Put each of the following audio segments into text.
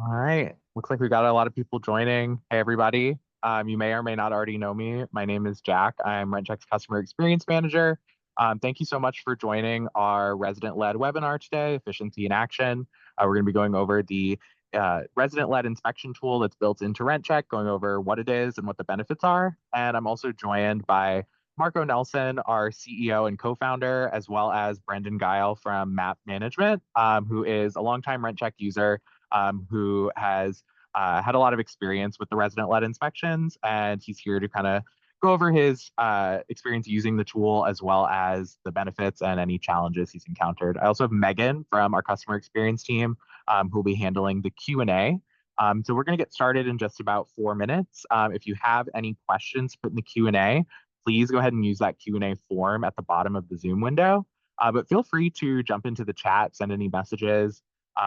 All right. Looks like we got a lot of people joining. Hey, everybody. You may or may not already know me. My name is Jack. I'm RentCheck's Customer Experience Manager. Thank you so much for joining our resident-led webinar today, Efficiency in Action. We're going to be going over the resident-led inspection tool that's built into RentCheck, going over what it is and what the benefits are. And I'm also joined by Marco Nelson, our CEO and co-founder, as well as Brenden Gile from Map Management, who is a longtime RentCheck user who has had a lot of experience with the resident-led inspections, and he's here to kind of go over his experience using the tool as well as the benefits and any challenges he's encountered. I also have Megan from our customer experience team who will be handling the Q&A. So we're going to get started in just about 4 minutes. If you have any questions put in the Q&A, please go ahead and use that Q&A form at the bottom of the Zoom window. But feel free to jump into the chat, send any messages.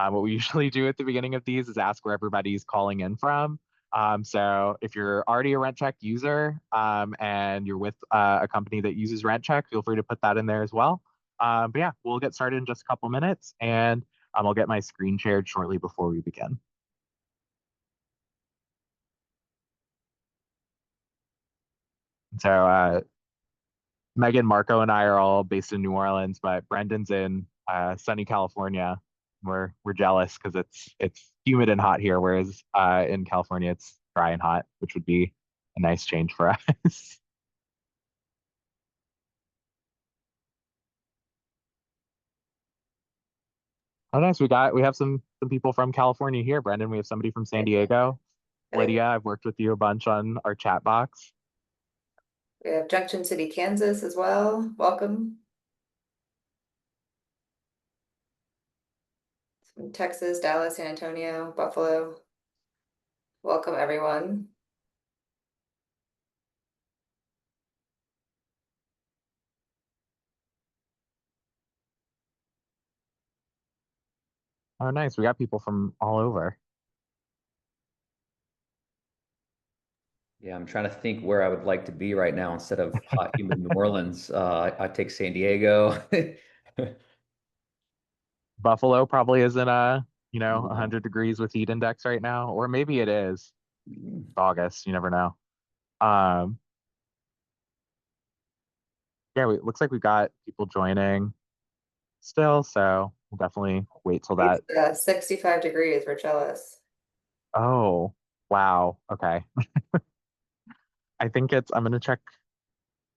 What we usually do at the beginning of these is ask where everybody's calling in from. So if you're already a RentCheck user and you're with a company that uses RentCheck, feel free to put that in there as well. But yeah, we'll get started in just a couple minutes, and I'll get my screen shared shortly before we begin. So Megan, Marco, and I are all based in New Orleans, but Brendan's in sunny California. We're jealous because it's humid and hot here, whereas in California it's dry and hot, which would be a nice change for us. Oh, nice. We have some people from California here. Brendan, we have somebody from San Diego. Hey, Lydia, I've worked with you a bunch on our chat box. we have Junction City, Kansas as well. Welcome. From Texas, Dallas, San Antonio, Buffalo. Welcome, everyone. Oh, nice. We got people from all over. Yeah, I'm trying to think where I would like to be right now instead of hot, humid New Orleans. I'd take San Diego. Buffalo probably isn't No. 100 degrees with heat index right now, or maybe it is. It's August, you never know. Um, yeah, it looks like we got people joining still, so we'll definitely wait till that. It's 65 degrees. We're jealous. Oh, wow. Okay. I'm gonna check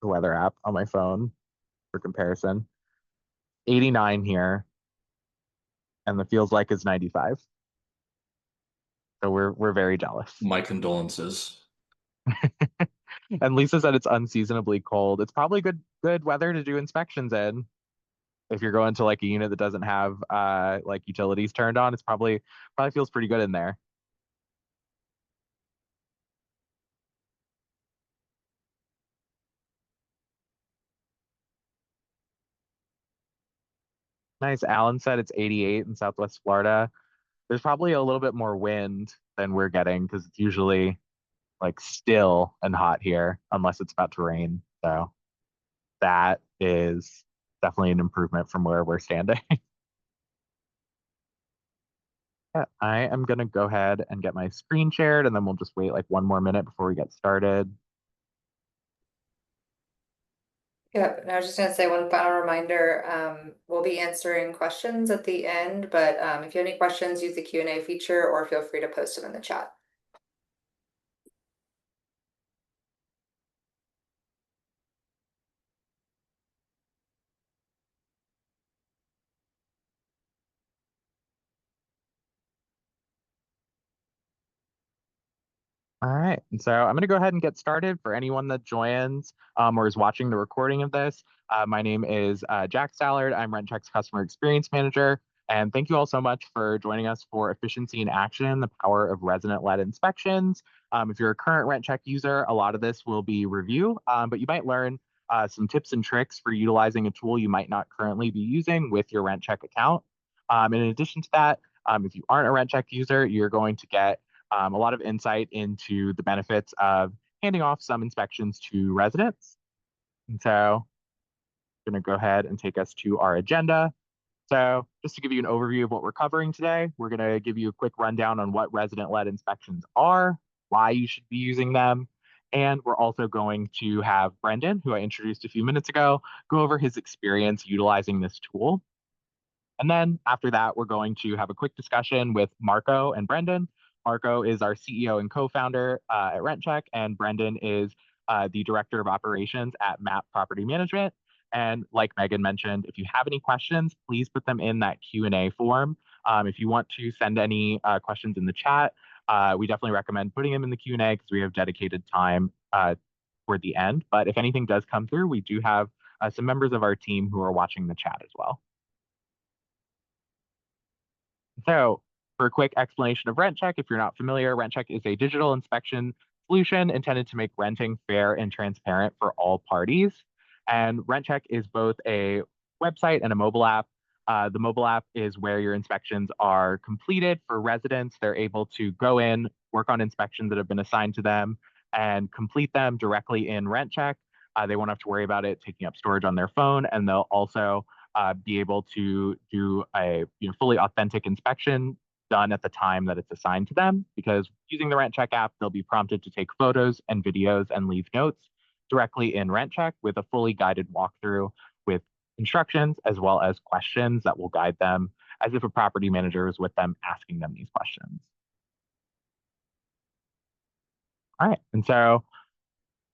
the weather app on my phone for comparison. 89 here, and the feels like is 95. So we're very jealous. My condolences. And Lisa said it's unseasonably cold. It's probably good weather to do inspections in. If you're going to like a unit that doesn't have like utilities turned on, it's probably feels pretty good in there. Nice. Alan said it's 88 in Southwest Florida. There's probably a little bit more wind than we're getting because it's usually like still and hot here unless it's about to rain. So that is definitely an improvement from where we're standing. Yeah, I am going to go ahead and get my screen shared, and then we'll just wait like one more minute before we get started. Yep, and I was just going to say one final reminder. We'll be answering questions at the end, but if you have any questions, use the Q&A feature or feel free to post them in the chat. All right, and so I'm going to go ahead and get started. For anyone that joins or is watching the recording of this, my name is Jack Stallard. I'm RentCheck's Customer Experience Manager, and thank you all so much for joining us for Efficiency in Action, the power of resident-led inspections. If you're a current RentCheck user, a lot of this will be review, but you might learn some tips and tricks for utilizing a tool you might not currently be using with your RentCheck account. In addition to that, if you aren't a RentCheck user, you're going to get a lot of insight into the benefits of handing off some inspections to residents. And so I'm going to go ahead and take us to our agenda. So just to give you an overview of what we're covering today, we're going to give you a quick rundown on what resident-led inspections are, why you should be using them, and we're also going to have Brenden, who I introduced a few minutes ago, go over his experience utilizing this tool. And then after that, we're going to have a quick discussion with Marco and Brenden. Marco is our CEO and co-founder at RentCheck, and Brenden is the director of operations at MAP Property Management. And like Megan mentioned, if you have any questions, please put them in that Q&A form. If you want to send any questions in the chat, we definitely recommend putting them in the Q&A because we have dedicated time toward the end. But if anything does come through, we do have some members of our team who are watching the chat as well. So for a quick explanation of RentCheck, if you're not familiar, RentCheck is a digital inspection solution intended to make renting fair and transparent for all parties. And RentCheck is both a website and a mobile app. The mobile app is where your inspections are completed for residents. They're able to go in, work on inspections that have been assigned to them, and complete them directly in RentCheck. They won't have to worry about it taking up storage on their phone, and they'll also be able to do a fully authentic inspection done at the time that it's assigned to them. Because using the RentCheck app, they'll be prompted to take photos and videos and leave notes directly in RentCheck with a fully guided walkthrough with instructions as well as questions that will guide them as if a property manager is with them asking them these questions. All right, and so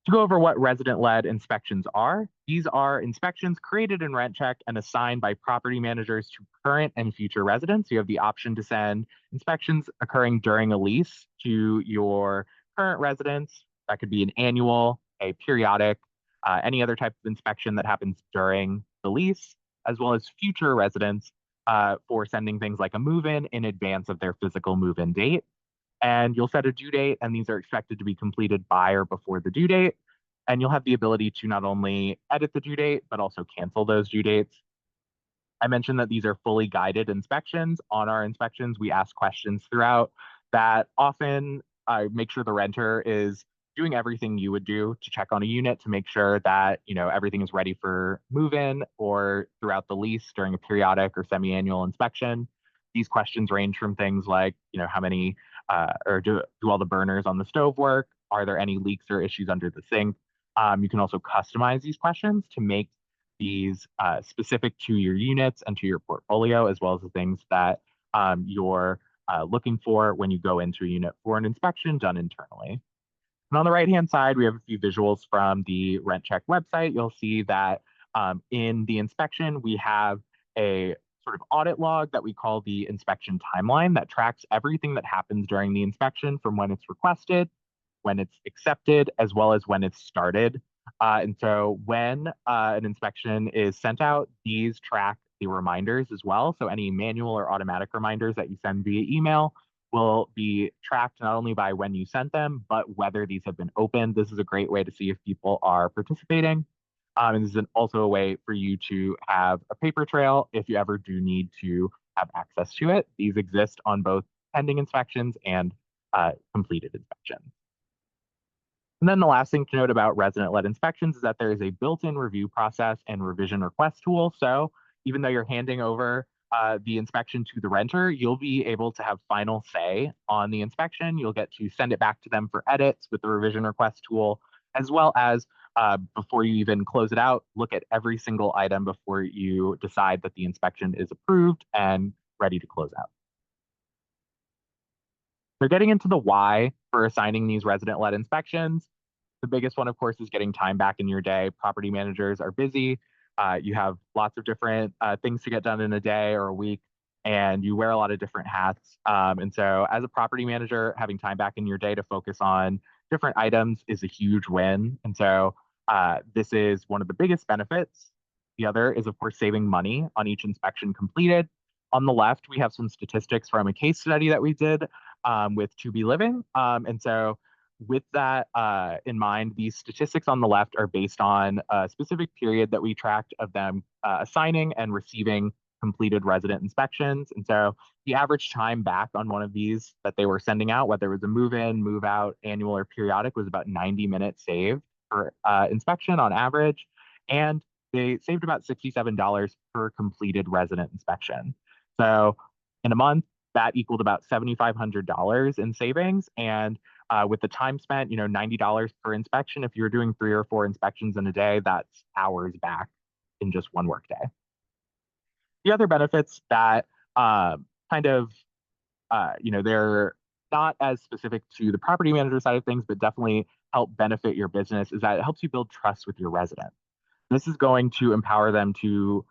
to go over what resident-led inspections are, these are inspections created in RentCheck and assigned by property managers to current and future residents. You have the option to send inspections occurring during a lease to your current residents. That could be an annual, a periodic, any other type of inspection that happens during the lease, as well as future residents for sending things like a move-in in advance of their physical move-in date. And you'll set a due date, and these are expected to be completed by or before the due date. And you'll have the ability to not only edit the due date, but also cancel those due dates. I mentioned that these are fully guided inspections. On our inspections, we ask questions throughout that often make sure the renter is doing everything you would do to check on a unit to make sure that everything is ready for move-in or throughout the lease during a periodic or semi-annual inspection. These questions range from things like, how many or do all the burners on the stove work? Are there any leaks or issues under the sink? You can also customize these questions to make these specific to your units and to your portfolio, as well as the things that you're looking for when you go into a unit for an inspection done internally. And on the right-hand side, we have a few visuals from the RentCheck website. You'll see that in the inspection, we have a sort of audit log that we call the inspection timeline that tracks everything that happens during the inspection from when it's requested, when it's accepted, as well as when it's started. And so when an inspection is sent out, these track the reminders as well. So any manual or automatic reminders that you send via email will be tracked not only by when you sent them, but whether these have been opened. This is a great way to see if people are participating. And this is also a way for you to have a paper trail if you ever do need to have access to it. These exist on both pending inspections and completed inspections. And then the last thing to note about resident-led inspections is that there is a built-in review process and revision request tool. So even though you're handing over the inspection to the renter, you'll be able to have final say on the inspection. You'll get to send it back to them for edits with the revision request tool, as well as before you even close it out, look at every single item before you decide that the inspection is approved and ready to close out. So getting into the why for assigning these resident-led inspections, the biggest one, of course, is getting time back in your day. Property managers are busy. You have lots of different things to get done in a day or a week, and you wear a lot of different hats. And so as a property manager, having time back in your day to focus on different items is a huge win. And so this is one of the biggest benefits. The other is, of course, saving money on each inspection completed. On the left, we have some statistics from a case study that we did with To Be Living. And so with that in mind, these statistics on the left are based on a specific period that we tracked of them assigning and receiving completed resident inspections. And so the average time back on one of these that they were sending out, whether it was a move-in, move-out, annual, or periodic, was about 90 minutes saved per inspection on average. And they saved about $67 per completed resident inspection. So in a month, that equaled about $7,500 in savings. And with the time spent, $90 per inspection. If you're doing 3 or 4 inspections in a day, that's hours back in just one workday. The other benefits that kind of, they're not as specific to the property manager side of things, but definitely help benefit your business is that it helps you build trust with your resident. This is going to empower them to,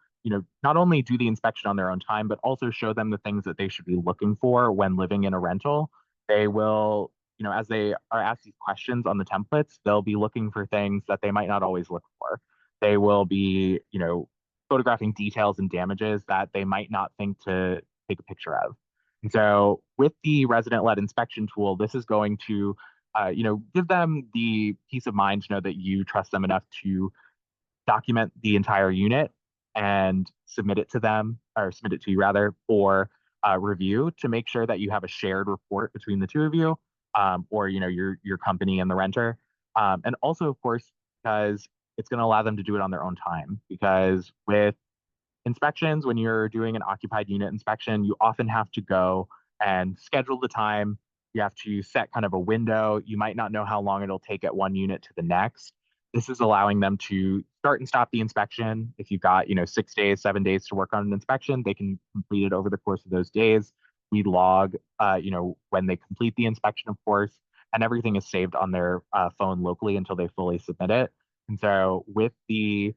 not only do the inspection on their own time, but also show them the things that they should be looking for when living in a rental. They will, as they are asked these questions on the templates, they'll be looking for things that they might not always look for. They will be, photographing details and damages that they might not think to take a picture of. And so with the resident-led inspection tool, this is going to, give them the peace of mind to know that you trust them enough to document the entire unit and submit it to them, or submit it to you rather, for review to make sure that you have a shared report between the two of you, or your company and the renter, and also of course because it's going to allow them to do it on their own time. Because with inspections, when you're doing an occupied unit inspection, you often have to go and schedule the time. You have to set kind of a window. You might not know how long it'll take at one unit to the next. This is allowing them to start and stop the inspection. If you've got, 6 days, 7 days to work on an inspection, they can complete it over the course of those days. We log, when they complete the inspection, of course, and everything is saved on their phone locally until they fully submit it. And so with the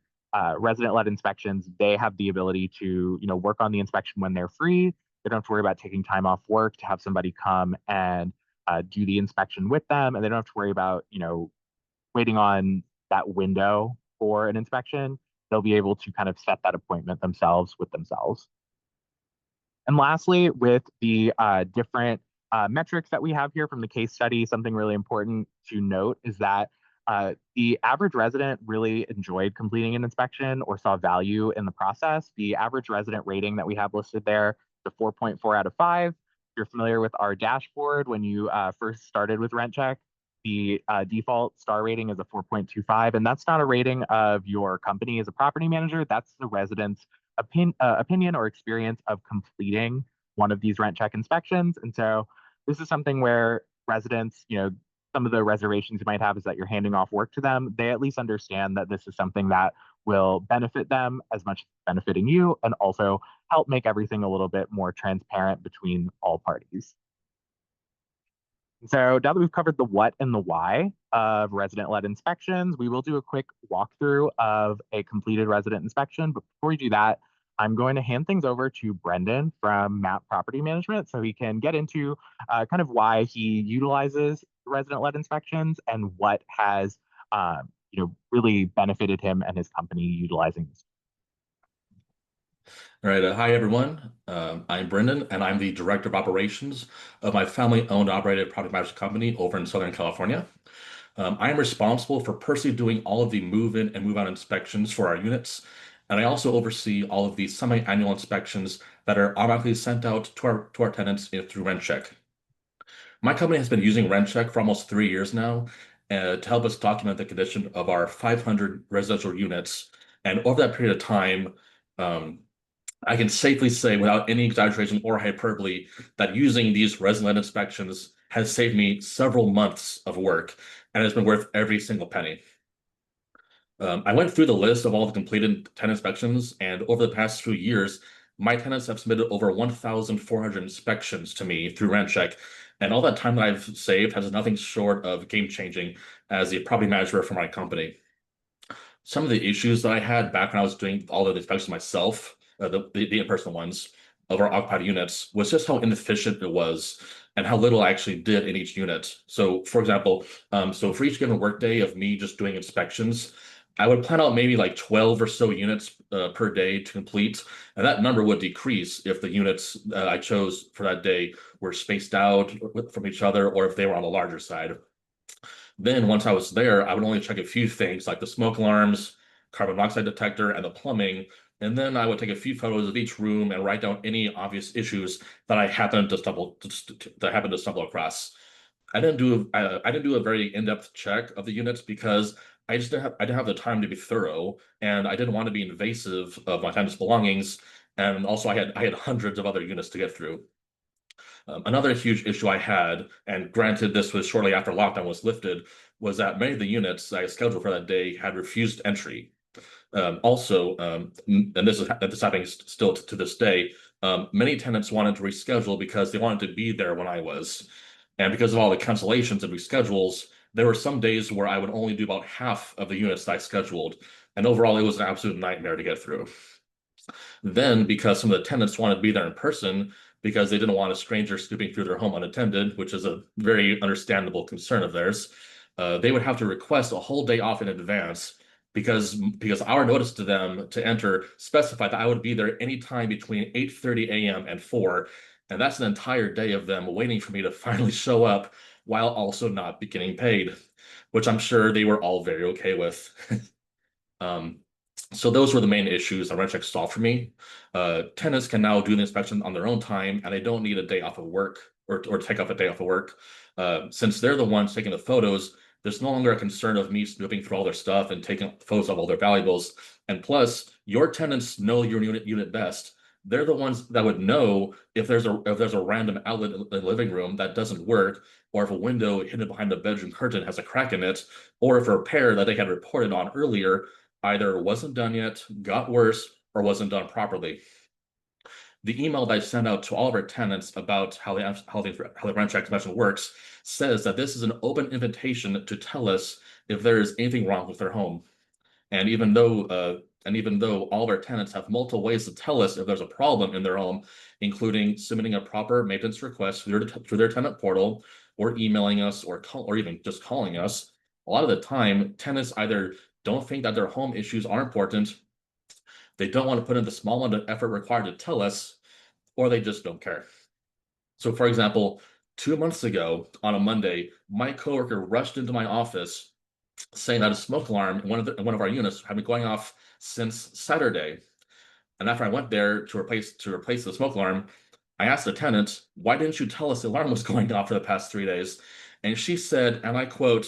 resident-led inspections, they have the ability to, work on the inspection when they're free. They don't have to worry about taking time off work to have somebody come and do the inspection with them, and they don't have to worry about, waiting on that window for an inspection. They'll be able to kind of set that appointment themselves with themselves. And lastly, with the different metrics that we have here from the case study, something really important to note is that the average resident really enjoyed completing an inspection or saw value in the process. The average resident rating that we have listed there is a 4.4 out of 5. If you're familiar with our dashboard, when you first started with RentCheck, the default star rating is a 4.25, and that's not a rating of your company as a property manager. That's the resident's opinion or experience of completing one of these RentCheck inspections. And so this is something where residents, some of the reservations you might have is that you're handing off work to them. They at least understand that this is something that will benefit them as much as benefiting you, and also help make everything a little bit more transparent between all parties. So now that we've covered the what and the why of resident-led inspections, we will do a quick walkthrough of a completed resident inspection. But before we do that, I'm going to hand things over to Brenden from MAP Property Management so he can get into kind of why he utilizes resident-led inspections and what has really benefited him and his company utilizing this. All right. Hi, everyone. I'm Brenden, and I'm the Director of Operations of my family-owned operated property management company over in Southern California. I am responsible for personally doing all of the move-in and move-out inspections for our units, and I also oversee all of the semi-annual inspections that are automatically sent out to our tenants through RentCheck. My company has been using RentCheck for almost 3 years now to help us document the condition of our 500 residential units. And over that period of time, I can safely say, without any exaggeration or hyperbole, that using these resident inspections has saved me several months of work and has been worth every single penny. I went through the list of all the completed tenant inspections, and over the past few years, my tenants have submitted over 1,400 inspections to me through RentCheck, and all that time that I've saved has nothing short of game-changing as the property manager for my company. Some of the issues that I had back when I was doing all of the inspections myself, the in-person ones of our occupied units, was just how inefficient it was and how little I actually did in each unit. So for example, so for each given workday of me just doing inspections, I would plan out maybe like 12 or so units per day to complete, and that number would decrease if the units I chose for that day were spaced out from each other, or if they were on the larger side. Then once I was there, I would only check a few things like the smoke alarms, carbon monoxide detector, and the plumbing. And then I would take a few photos of each room and write down any obvious issues that I happened to stumble across. I didn't do a very in-depth check of the units because I didn't have the time to be thorough, and I didn't want to be invasive of my tenant's belongings. And also I had hundreds of other units to get through. Another huge issue I had, and granted this was shortly after lockdown was lifted, was that many of the units I scheduled for that day had refused entry. And this happening still to this day, many tenants wanted to reschedule because they wanted to be there when I was. And because of all the cancellations and reschedules, there were some days where I would only do about half of the units that I scheduled. And overall, it was an absolute nightmare to get through. Then, because some of the tenants wanted to be there in person because they didn't want a stranger snooping through their home unattended, which is a very understandable concern of theirs, they would have to request a whole day off in advance because our notice to them to enter specified that I would be there anytime between 8:30 a.m. and 4. And that's an entire day of them waiting for me to finally show up while also not be getting paid, which I'm sure they were all very okay with. Um, so those were the main issues that RentCheck solved for me. Tenants can now do the inspection on their own time, and they don't need a day off of work or take up a day off of work. Since they're the ones taking the photos, there's no longer a concern of me snooping through all their stuff and taking photos of all their valuables. And plus, your tenants know your unit best. They're the ones that would know if there's a random outlet in the living room that doesn't work, or if a window hidden behind the bedroom curtain has a crack in it, or if a repair that they had reported on earlier either wasn't done yet, got worse, or wasn't done properly. The email that I sent out to all of our tenants about how the RentCheck inspection works says that this is an open invitation to tell us if there is anything wrong with their home. And even though all of our tenants have multiple ways to tell us if there's a problem in their home, including submitting a proper maintenance request through their tenant portal, or emailing us, or even just calling us, a lot of the time tenants either don't think that their home issues are important, they don't want to put in the small amount of effort required to tell us, or they just don't care. So, for example, 2 months ago on a Monday, my coworker rushed into my office saying that a smoke alarm in one of our units had been going off since Saturday. And after I went there to replace the smoke alarm, I asked the tenant, "Why didn't you tell us the alarm was going off for the past 3 days?" And she said, and I quote,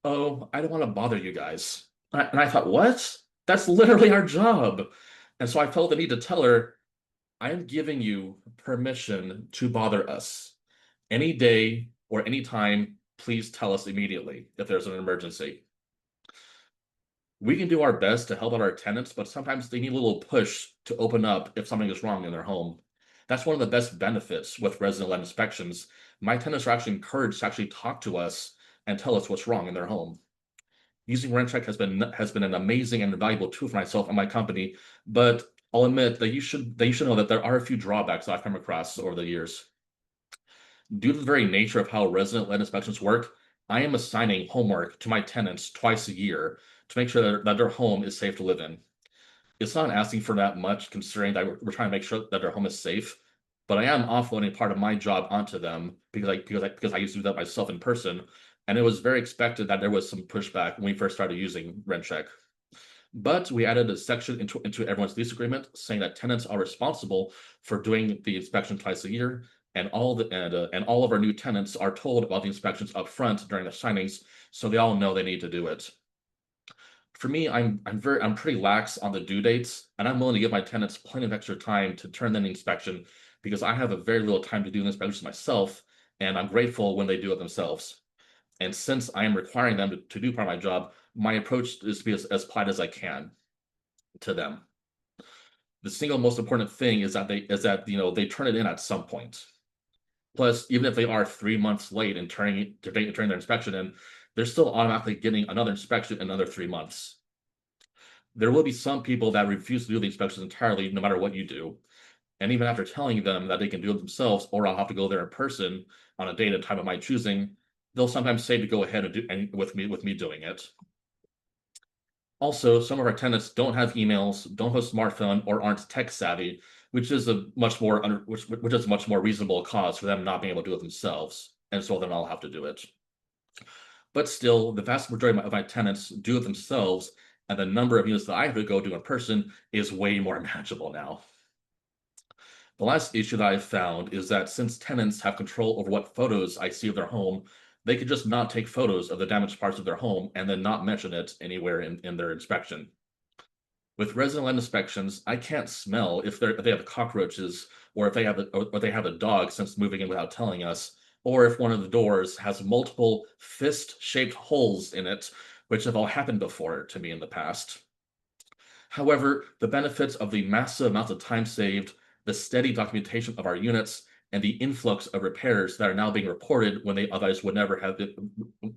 "Oh, I don't want to bother you guys." And I thought, what? That's literally our job. And so I felt the need to tell her, I am giving you permission to bother us. Any day or any time, please tell us immediately if there's an emergency. We can do our best to help out our tenants, but sometimes they need a little push to open up if something is wrong in their home. That's one of the best benefits with resident-led inspections. My tenants are actually encouraged to actually talk to us and tell us what's wrong in their home. Using RentCheck has been an amazing and valuable tool for myself and my company, but I'll admit that you should know that there are a few drawbacks that I've come across over the years. Due to the very nature of how resident-led inspections work, I am assigning homework to my tenants twice a year to make sure that their home is safe to live in. It's not asking for that much, considering that we're trying to make sure that their home is safe, but I am offloading part of my job onto them because I used to do that myself in person, and it was very expected that there was some pushback when we first started using RentCheck. But we added a section into everyone's lease agreement saying that tenants are responsible for doing the inspection twice a year, and all of our new tenants are told about the inspections up front during the signings, so they all know they need to do it. For me, I'm pretty lax on the due dates, and I'm willing to give my tenants plenty of extra time to turn in the inspection because I have a very little time to do the inspections myself, and I'm grateful when they do it themselves. And since I am requiring them to do part of my job, my approach is to be as polite as I can to them. The single most important thing is that they turn it in at some point. Plus, even if they are 3 months late in turning their inspection in, they're still automatically getting another inspection in another 3 months. There will be some people that refuse to do the inspections entirely, no matter what you do. And even after telling them that they can do it themselves, or I'll have to go there in person on a date and time of my choosing, they'll sometimes say to go ahead and with me doing it. Also, some of our tenants don't have emails, don't have a smartphone, or aren't tech savvy, which is a much more reasonable cause for them not being able to do it themselves, and so then I'll have to do it. But still, the vast majority of my tenants do it themselves, and the number of units that I have to go do in person is way more manageable now. The last issue that I've found is that since tenants have control over what photos I see of their home, they could just not take photos of the damaged parts of their home and then not mention it anywhere in their inspection. With resident-led inspections, I can't smell if they have cockroaches, or if they have a dog since moving in without telling us, or if one of the doors has multiple fist-shaped holes in it, which have all happened before to me in the past. However, the benefits of the massive amounts of time saved, the steady documentation of our units, and the influx of repairs that are now being reported when they otherwise would never have been,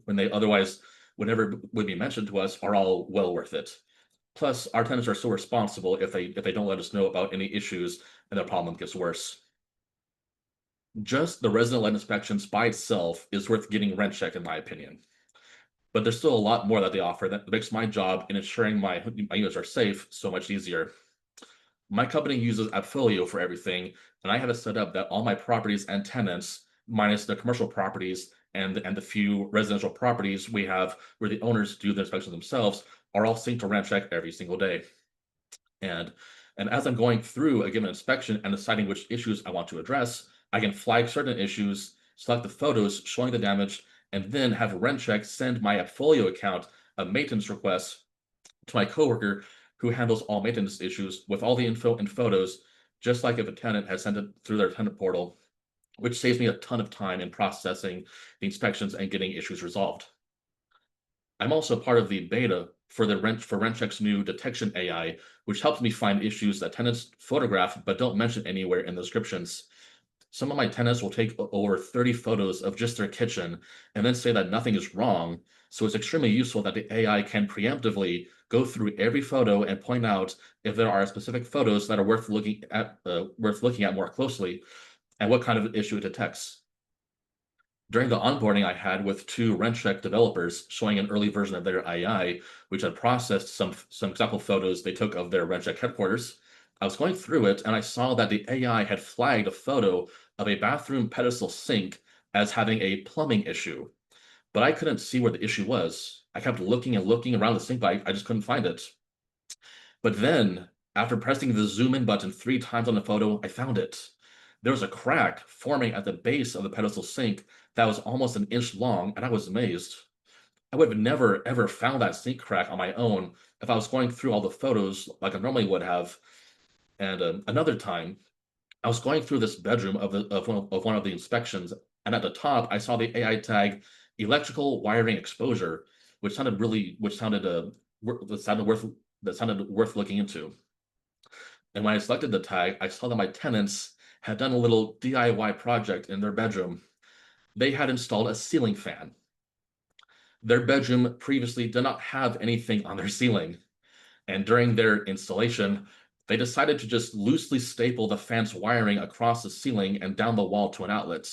when they otherwise would never would be mentioned to us, are all well worth it. Plus, our tenants are so responsible if they don't let us know about any issues and the problem gets worse. Just the resident-led inspections by itself is worth getting RentCheck, in my opinion. But there's still a lot more that they offer that makes my job in ensuring my units are safe so much easier. My company uses AppFolio for everything, and I have it set up that all my properties and tenants, minus the commercial properties and the few residential properties we have where the owners do the inspections themselves, are all synced to RentCheck every single day. And as I'm going through a given inspection and deciding which issues I want to address, I can flag certain issues, select the photos showing the damage, and then have RentCheck send my AppFolio account a maintenance request to my coworker who handles all maintenance issues with all the info and photos, just like if a tenant has sent it through their tenant portal, which saves me a ton of time in processing the inspections and getting issues resolved. I'm also part of the beta for RentCheck's new detection AI, which helps me find issues that tenants photograph but don't mention anywhere in the descriptions. Some of my tenants will take over 30 photos of just their kitchen and then say that nothing is wrong. So it's extremely useful that the AI can preemptively go through every photo and point out if there are specific photos that are worth looking at more closely, and what kind of issue it detects. During the onboarding I had with 2 RentCheck developers showing an early version of their AI, which had processed some example photos they took of their RentCheck headquarters, I was going through it and I saw that the AI had flagged a photo of a bathroom pedestal sink as having a plumbing issue, but I couldn't see where the issue was. I kept looking and looking around the sink, but I just couldn't find it. But then, after pressing the zoom in button 3 times on the photo, I found it. There was a crack forming at the base of the pedestal sink that was almost an inch long, and I was amazed. I would have never ever found that sink crack on my own if I was going through all the photos like I normally would have. And another time, I was going through this bedroom of one of the inspections, and at the top I saw the AI tag electrical wiring exposure, which sounded worth looking into. And when I selected the tag, I saw that my tenants had done a little DIY project in their bedroom. They had installed a ceiling fan. Their bedroom previously did not have anything on their ceiling, and during their installation, they decided to just loosely staple the fan's wiring across the ceiling and down the wall to an outlet.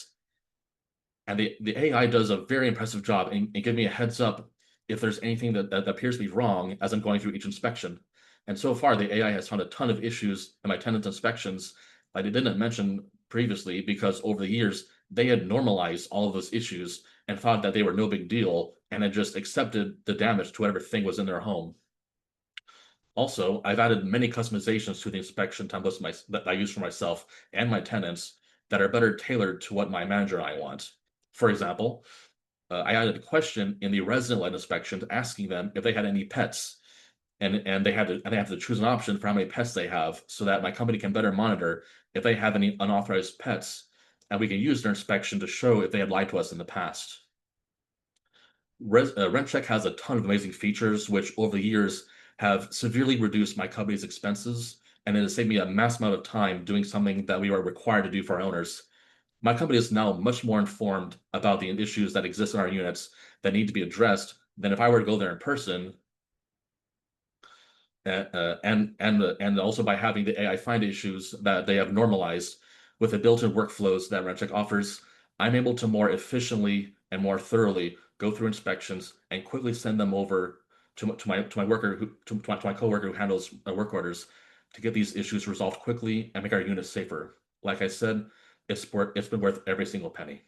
And the AI does a very impressive job in giving me a heads up if there's anything that appears to be wrong as I'm going through each inspection. And so far, the AI has found a ton of issues in my tenant inspections that I didn't mention previously, because over the years, they had normalized all of those issues and thought that they were no big deal and had just accepted the damage to whatever thing was in their home. Also, I've added many customizations to the inspection templates that I use for myself and my tenants that are better tailored to what my manager and I want. For example, I added a question in the resident-led inspection asking them if they had any pets, and they have to choose an option for how many pets they have, so that my company can better monitor if they have any unauthorized pets, and we can use their inspection to show if they had lied to us in the past. RentCheck has a ton of amazing features, which over the years have severely reduced my company's expenses, and it has saved me a mass amount of time doing something that we are required to do for our owners. My company is now much more informed about the issues that exist in our units that need to be addressed than if I were to go there in person. And also by having the AI find issues that they have normalized with the built-in workflows that RentCheck offers, I'm able to more efficiently and more thoroughly go through inspections and quickly send them over to my coworker who handles work orders to get these issues resolved quickly and make our units safer. Like I said, it's been worth every single penny.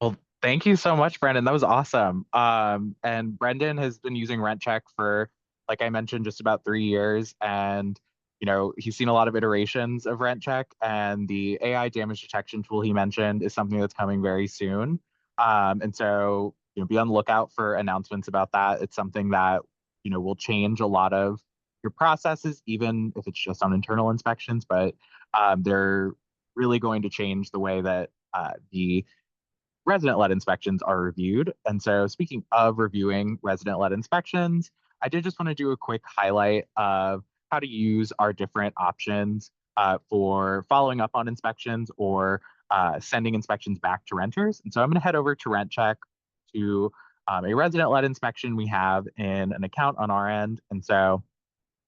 Well, thank you so much, Brenden. That was awesome. And Brenden has been using RentCheck for, like I mentioned, just about 3 years. And he's seen a lot of iterations of RentCheck, and the AI damage detection tool he mentioned is something that's coming very soon. And so, be on the lookout for announcements about that. It's something that, will change a lot of your processes, even if it's just on internal inspections, but they're really going to change the way that the resident-led inspections are reviewed. And so speaking of reviewing resident-led inspections, I did just want to do a quick highlight of how to use our different options for following up on inspections or sending inspections back to renters. And so I'm going to head over to RentCheck to a resident-led inspection we have in an account on our end. And so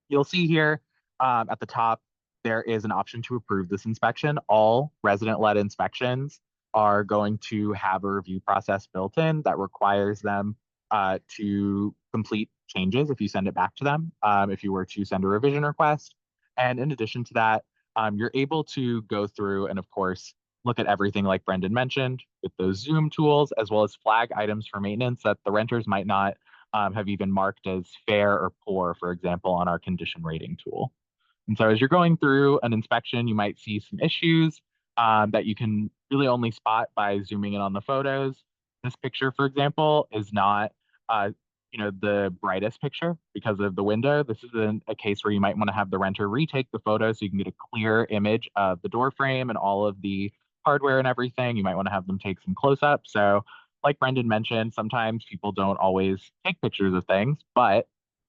you'll see here at the top, there is an option to approve this inspection. All resident-led inspections are going to have a review process built in that requires them to complete changes if you send it back to them, if you were to send a revision request. And in addition to that, you're able to go through and, of course, look at everything like Brenden mentioned with those Zoom tools, as well as flag items for maintenance that the renters might not have even marked as fair or poor, for example, on our condition rating tool. And so as you're going through an inspection, you might see some issues that you can really only spot by zooming in on the photos. This picture, for example, is not the brightest picture because of the window. This is a case where you might want to have the renter retake the photo so you can get a clear image of the door frame and all of the hardware and everything. You might want to have them take some close-ups. So like Brenden mentioned, sometimes people don't always take pictures of things, but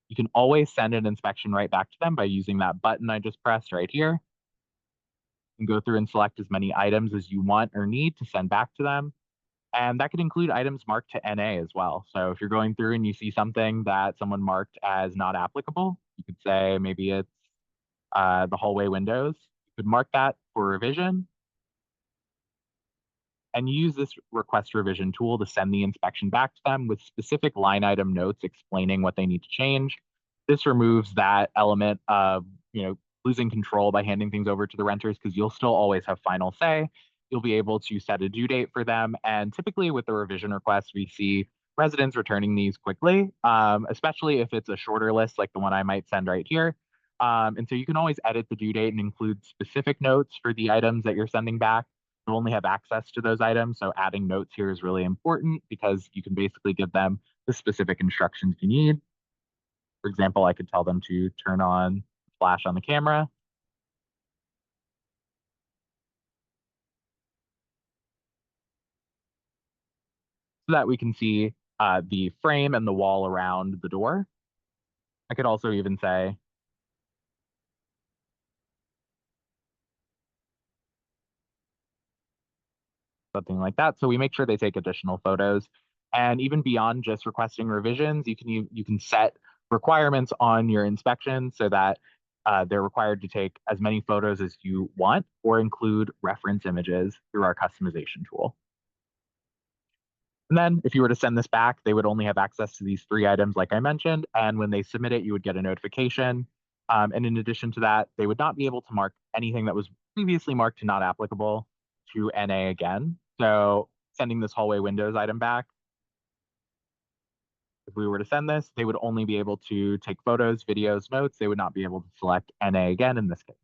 you can always send an inspection right back to them by using that button I just pressed right here. You can go through and select as many items as you want or need to send back to them. And that could include items marked to NA as well. So if you're going through and you see something that someone marked as not applicable, you could say maybe it's the hallway windows. You could mark that for revision and use this request revision tool to send the inspection back to them with specific line item notes explaining what they need to change. This removes that element of, losing control by handing things over to the renters because you'll still always have final say. You'll be able to set a due date for them. And typically with the revision requests, we see residents returning these quickly, especially if it's a shorter list like the one I might send right here. And so you can always edit the due date and include specific notes for the items that you're sending back. You'll only have access to those items. So adding notes here is really important because you can basically give them the specific instructions you need. For example, I could tell them to turn on flash on the camera. So that we can see the frame and the wall around the door. I could also even say something like that. So we make sure they take additional photos. And even beyond just requesting revisions, you can set requirements on your inspection so that they're required to take as many photos as you want or include reference images through our customization tool. And then if you were to send this back, they would only have access to these 3 items like I mentioned. And when they submit it, you would get a notification. And in addition to that, they would not be able to mark anything that was previously marked to not applicable to NA again. So sending this hallway windows item back, if we were to send this, they would only be able to take photos, videos, notes. They would not be able to select NA again in this case.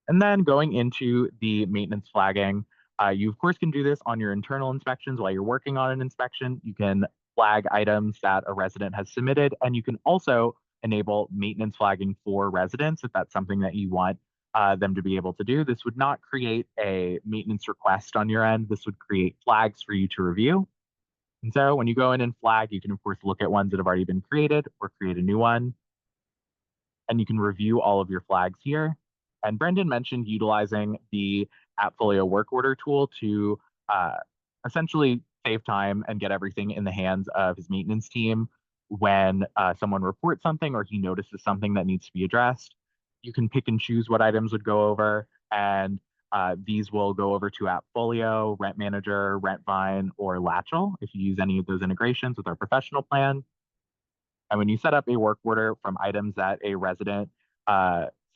And then going into the maintenance flagging, you of course can do this on your internal inspections while you're working on an inspection. You can flag items that a resident has submitted, and you can also enable maintenance flagging for residents if that's something that you want them to be able to do. This would not create a maintenance request on your end. This would create flags for you to review. And so when you go in and flag, you can of course look at ones that have already been created or create a new one. And you can review all of your flags here. And Brenden mentioned utilizing the AppFolio work order tool to essentially save time and get everything in the hands of his maintenance team when someone reports something or he notices something that needs to be addressed. You can pick and choose what items would go over, and these will go over to AppFolio, Rent Manager, Rentvine, or Latchel if you use any of those integrations with our professional plan. And when you set up a work order from items that a resident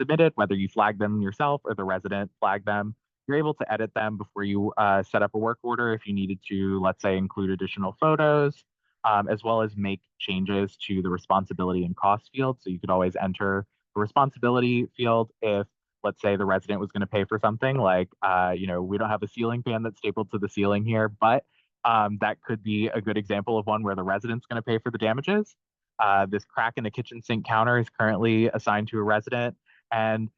submitted, whether you flag them yourself or the resident flagged them, you're able to edit them before you set up a work order if you needed to, let's say, include additional photos as well as make changes to the responsibility and cost field. So you could always enter the responsibility field if, let's say, the resident was going to pay for something like, we don't have a ceiling fan that's stapled to the ceiling here, but that could be a good example of one where the resident's going to pay for the damages. This crack in the kitchen sink counter is currently assigned to a resident. And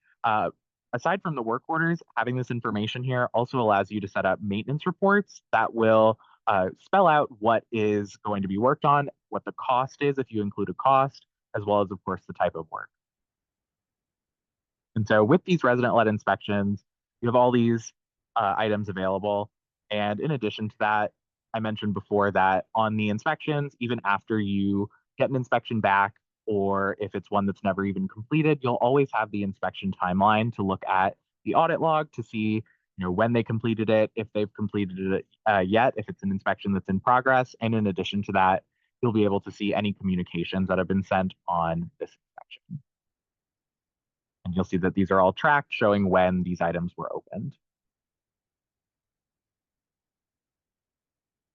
aside from the work orders, having this information here also allows you to set up maintenance reports that will spell out what is going to be worked on, what the cost is if you include a cost, as well as, of course, the type of work. And so with these resident-led inspections, you have all these items available. And in addition to that, I mentioned before that on the inspections, even after you get an inspection back, or if it's one that's never even completed, you'll always have the inspection timeline to look at the audit log to see when they completed it, if they've completed it yet, if it's an inspection that's in progress. And in addition to that, you'll be able to see any communications that have been sent on this inspection. And you'll see that these are all tracked, showing when these items were opened.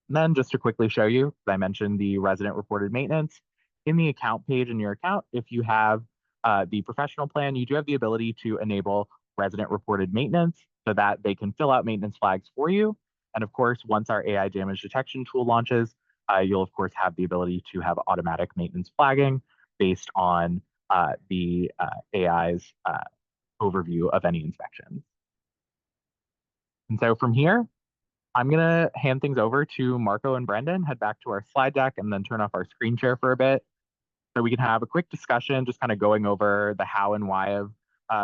And then just to quickly show you, I mentioned the resident reported maintenance. In the account page in your account, if you have the professional plan, you do have the ability to enable resident reported maintenance so that they can fill out maintenance flags for you. And of course, once our AI damage detection tool launches, you'll of course have the ability to have automatic maintenance flagging based on the AI's overview of any inspections. And so from here, I'm going to hand things over to Marco and Brenden, head back to our slide deck, and then turn off our screen share for a bit so we can have a quick discussion, just kind of going over the how and why of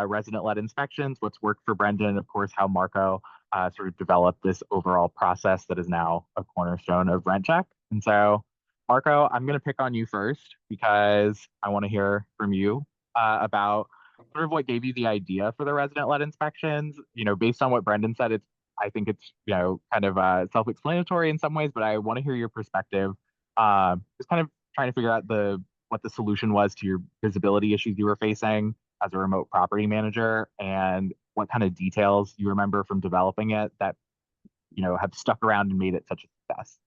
resident-led inspections, what's worked for Brenden, and of course, how Marco sort of developed this overall process that is now a cornerstone of RentCheck. And so, Marco, I'm going to pick on you first because I want to hear from you about sort of what gave you the idea for the resident-led inspections. Based on what Brenden said, I think it's kind of self-explanatory in some ways, but I want to hear your perspective. Just kind of trying to figure out what the solution was to your visibility issues you were facing as a remote property manager, and what kind of details you remember from developing it that have stuck around and made it such a success.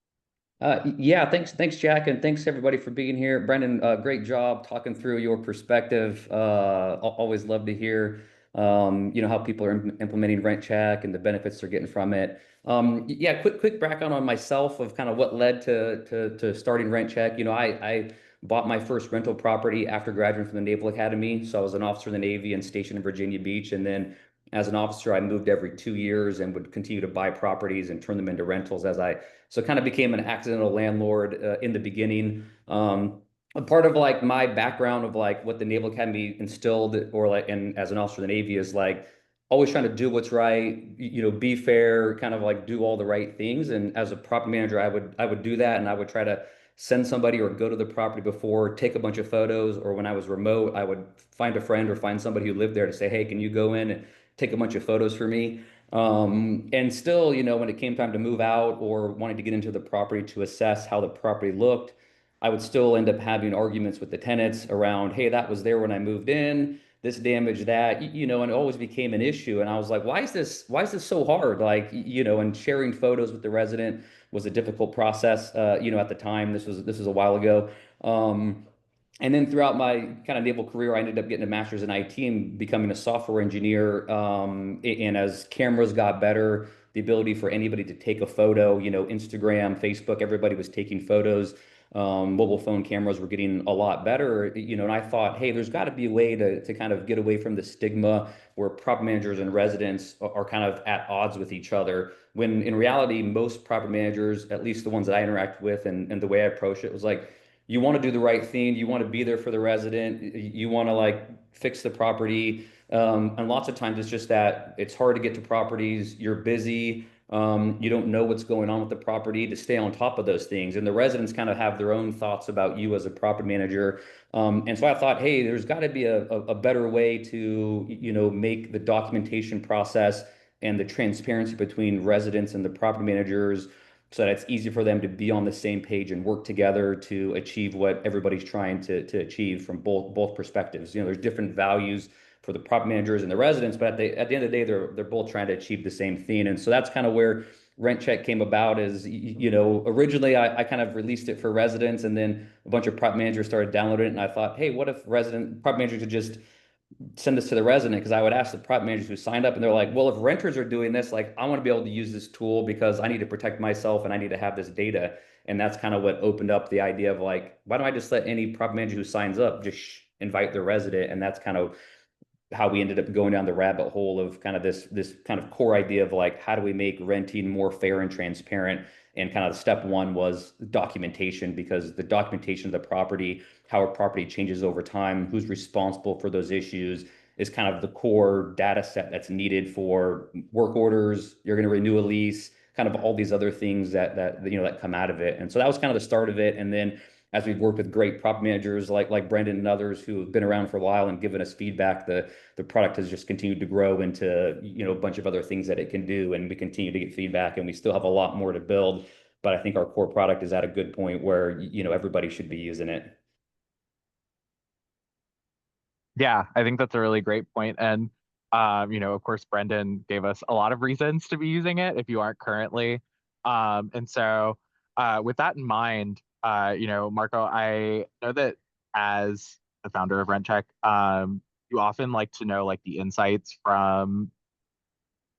Yeah, thanks, Jack, and thanks everybody for being here. Brenden, great job talking through your perspective. Always love to hear, how people are implementing RentCheck and the benefits they're getting from it. Yeah, quick background on myself of kind of what led to starting RentCheck. I bought my first rental property after graduating from the Naval Academy. So I was an officer in the Navy and stationed in Virginia Beach, and then as an officer, I moved every 2 years and would continue to buy properties and turn them into rentals so kind of became an accidental landlord in the beginning. A part of like my background of like what the Naval Academy instilled and as an officer in the Navy is like always trying to do what's right, be fair, kind of like do all the right things. And as a property manager, I would do that, and I would try to send somebody or go to the property before, take a bunch of photos, or when I was remote, I would find a friend or find somebody who lived there to say, hey, can you go in and take a bunch of photos for me? And still, when it came time to move out or wanting to get into the property to assess how the property looked, I would still end up having arguments with the tenants around, hey, that was there when I moved in, this damaged that, and it always became an issue. And I was like, why is this so hard? Like, and sharing photos with the resident was a difficult process, at the time. This was a while ago. And then throughout my kind of naval career, I ended up getting a master's in IT and becoming a software engineer. And as cameras got better, the ability for anybody to take a photo, Instagram, Facebook, everybody was taking photos. Mobile phone cameras were getting a lot better, and I thought, hey, there's got to be a way to kind of get away from the stigma where property managers and residents are kind of at odds with each other. When in reality, most property managers, at least the ones that I interact with and the way I approach it was like, you want to do the right thing. You want to be there for the resident. You want to like fix the property. And lots of times it's just that it's hard to get to properties. You're busy. You don't know what's going on with the property to stay on top of those things. And the residents kind of have their own thoughts about you as a property manager. And so I thought, hey, there's got to be a better way to, make the documentation process and the transparency between residents and the property managers so that it's easy for them to be on the same page and work together to achieve what everybody's trying to achieve from both perspectives. There's different values for the property managers and the residents, but at the end of the day, they're both trying to achieve the same thing. And so that's kind of where RentCheck came about is, you know, originally I kind of released it for residents, and then a bunch of property managers started downloading it. And I thought, hey, what if property managers could just send this to the resident? Because I would ask the property managers who signed up, and they're like, well, if renters are doing this, like, I want to be able to use this tool because I need to protect myself and I need to have this data. And that's kind of what opened up the idea of like, why don't I just let any property manager who signs up just invite their resident? And that's kind of how we ended up going down the rabbit hole of kind of this kind of core idea of like, how do we make renting more fair and transparent? And kind of step one was documentation, because the documentation of the property, how a property changes over time, who's responsible for those issues, is kind of the core data set that's needed for work orders. You're going to renew a lease, kind of all these other things that you know that come out of it. And so that was kind of the start of it. And then as we've worked with great prop managers like Brenden and others who have been around for a while and given us feedback, the product has just continued to grow into, you know, a bunch of other things that it can do, and we continue to get feedback, and we still have a lot more to build. But I think our core product is at a good point where, you know, everybody should be using it. Yeah, I think that's a really great point. And you know, of course, Brenden gave us a lot of reasons to be using it if you aren't currently. And so with that in mind, you know, Marco, I know that as the founder of RentCheck, you often like to know like the insights from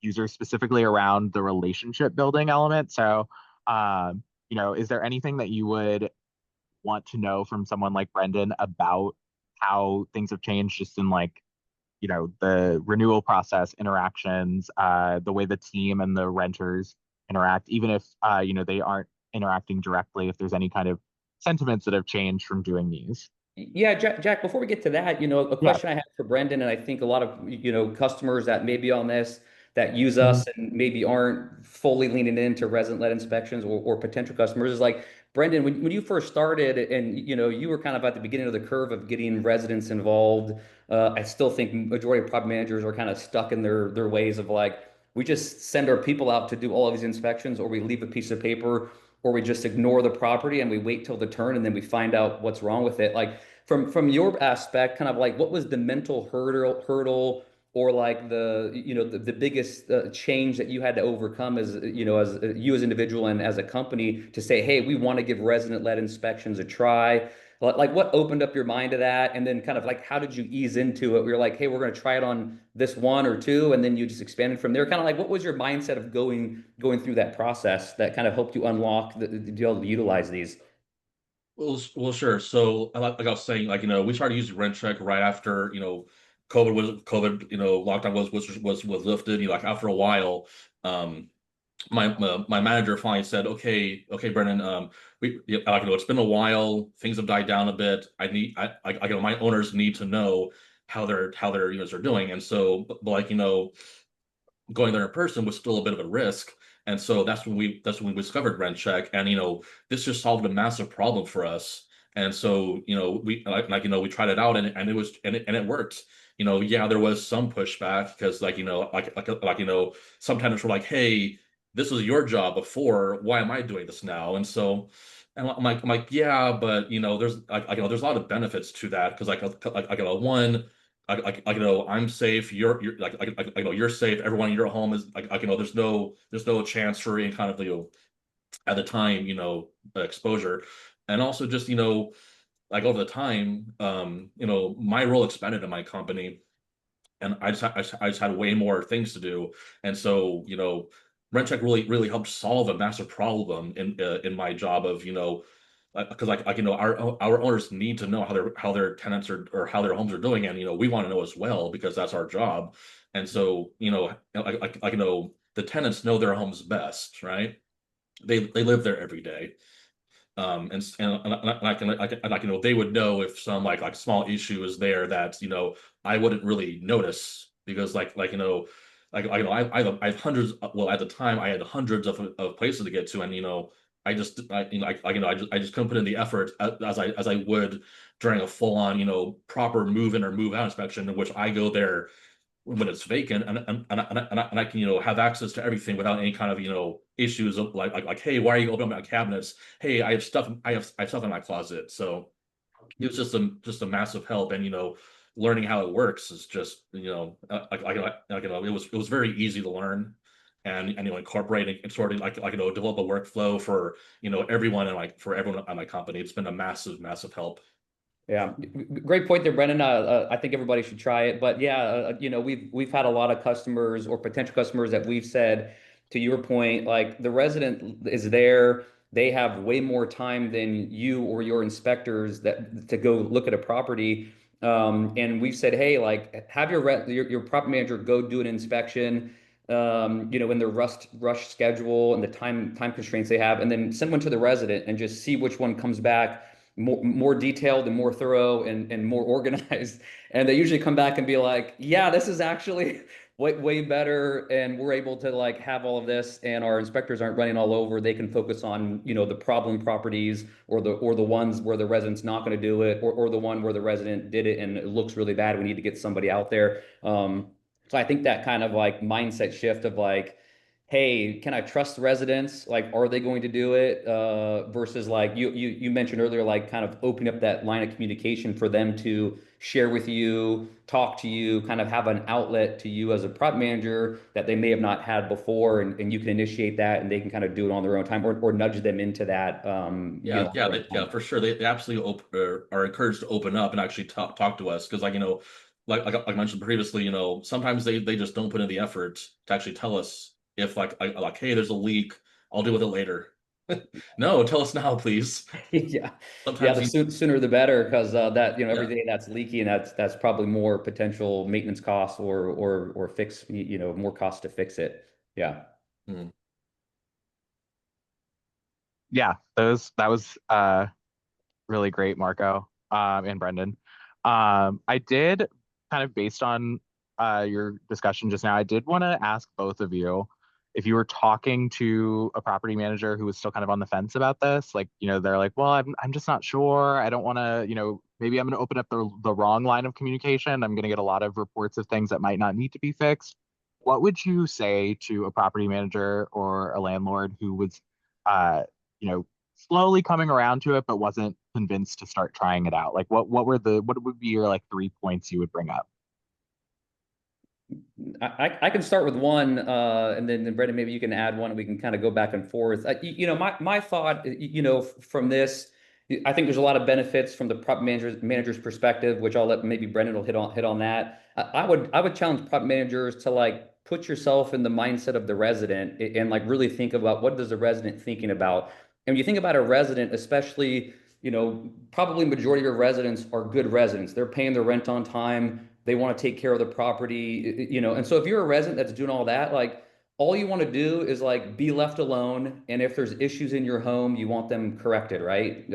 users specifically around the relationship building element. So you know, is there anything that you would want to know from someone like Brenden about how things have changed just in like, you know, the renewal process, interactions, the way the team and the renters interact, even if, you know, they aren't interacting directly, if there's any kind of sentiments that have changed from doing these? Yeah, Jack, before we get to that, you know, a Yeah. question I have for Brenden, and I think a lot of, you know, customers that may be on this that use Mhm. us and maybe aren't fully leaning into resident-led inspections, or potential customers, is like, Brenden, when you first started and, you know, you were kind of at the beginning of the curve of getting residents involved, I still think majority of property managers are kind of stuck in their ways of like, we just send our people out to do all of these inspections, or we leave a piece of paper, or we just ignore the property and we wait till the turn and then we find out what's wrong with it. Like, from your aspect, kind of like, what was the mental hurdle, or like the, you know, the biggest change that you had to overcome as, you know, as you as an individual and as a company, to say, hey, we want to give resident-led inspections a try? Like, what opened up your mind to that? And then kind of like, how did you ease into it? We were like, hey, we're going to try it on this one or two, and then you just expanded from there. Kind of like, what was your mindset of going through that process that kind of helped you unlock the be able to utilize these? Well, sure. So, like I was saying, like, we started using RentCheck right after, COVID, lockdown was lifted. Like after a while, um, my manager finally said, okay, Brennan, it's been a while. Things have died down a bit. My owners need to know how their units are doing. And so, but like, going there in person was still a bit of a risk. And so that's when we discovered RentCheck. And this just solved a massive problem for us. And so, we tried it out, and it worked. Yeah, there was some pushback because some tenants were like, hey, this was your job before, why am I doing this now? And so, and I'm like, yeah, but there's a lot of benefits to that, because one, I'm safe. You're safe. Everyone in your home is there's no chance for any kind of at the time exposure, and also just over the time, my role expanded in my company, and I just had way more things to do, and so RentCheck really helped solve a massive problem in my job of because our owners need to know how their tenants are, or how their homes are doing, and we want to know as well, because that's our job. And so the tenants know their homes best, right? They live there every day. They would know if some like small issue is there that I wouldn't really notice, because I have hundreds. Well, at the time I had hundreds of places to get to, and I just couldn't put in the effort as I would during a full on proper move in or move out inspection, in which I go there when it's vacant, and I can have access to everything without any kind of issues of like, hey, why are you opening up my cabinets? Hey, I have stuff in my closet. So it was just a massive help, and learning how it works is just it was very easy to learn. and incorporate and sort of develop a workflow for everyone and for everyone at my company. It's been a massive help. Yeah, great point there, Brendan. I think everybody should try it. But yeah, we've had a lot of customers or potential customers that we've said, to your point, like the resident is there, they have way more time than you or your inspectors that to go look at a property. And we've said, hey, like have your property manager go do an inspection. In the rush schedule and the time constraints they have, and then send one to the resident and just see which one comes back more detailed and more thorough and more organized. And they usually come back and be like, yeah, this is actually way better. And we're able to like have all of this, and our inspectors aren't running all over. They can focus on, the problem properties or the ones where the resident's not going to do it, or the one where the resident did it and it looks really bad. We need to get somebody out there. So I think that kind of like mindset shift of like, hey, can I trust the residents? Like, are they going to do it? Versus like you mentioned earlier, like kind of opening up that line of communication for them to share with you, talk to you, kind of have an outlet to you as a prop manager that they may have not had before, and you can initiate that, and they can kind of do it on their own time, or nudge them into that. Yeah, for sure. They absolutely are encouraged to open up and actually talk to us because like I mentioned previously, sometimes they just don't put in the effort to actually tell us if hey, there's a leak, I'll deal with it later. No, tell us now, please. Yeah, yeah. Sometimes The sooner the better, because that every yeah. day that's leaky, and that's probably more potential maintenance costs or fix more cost to fix it. Yeah. Hmm. Yeah, that was really great, Marco, and Brendan. I did kind of based on your discussion just now, I did want to ask both of you if you were talking to a property manager who was still kind of on the fence about this, like, they're like, well, I'm just not sure. I don't want to, maybe I'm going to open up the wrong line of communication. I'm going to get a lot of reports of things that might not need to be fixed. What would you say to a property manager or a landlord who was, uh, you know, slowly coming around to it, but wasn't convinced to start trying it out? Like what would be your like 3 points you would bring up? I can start with one, and then Brendan, maybe you can add one, and we can kind of go back and forth. My thought, from this, I think there's a lot of benefits from the prop manager's perspective, which I'll let maybe Brendan will hit on that. I would challenge prop managers to like put yourself in the mindset of the resident and like really think about what does the resident thinking about. And when you think about a resident, especially, probably majority of your residents are good residents. They're paying their rent on time. They want to take care of the property, And so if you're a resident that's doing all that, like all you want to do is like be left alone. And if there's issues in your home, you want them corrected, right?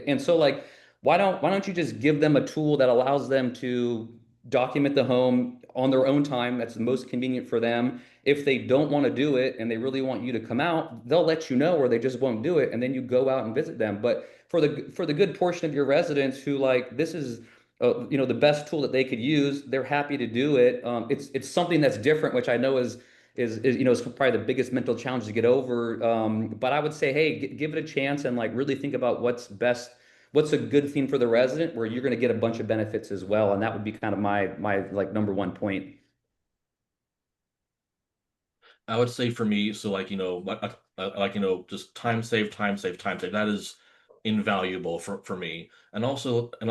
And so like, why don't you just give them a tool that allows them to document the home on their own time? That's the most convenient for them. If they don't want to do it and they really want you to come out, they'll let you know, or they just won't do it, and then you go out and visit them. But for the good portion of your residents who like this is the best tool that they could use, they're happy to do it. It's something that's different, which I know is probably the biggest mental challenge to get over. But I would say, hey, give it a chance and like really think about what's best, what's a good thing for the resident, where you're going to get a bunch of benefits as well. And that would be kind of my like number one point. I would say for me, so just time save. That is invaluable for me, and also that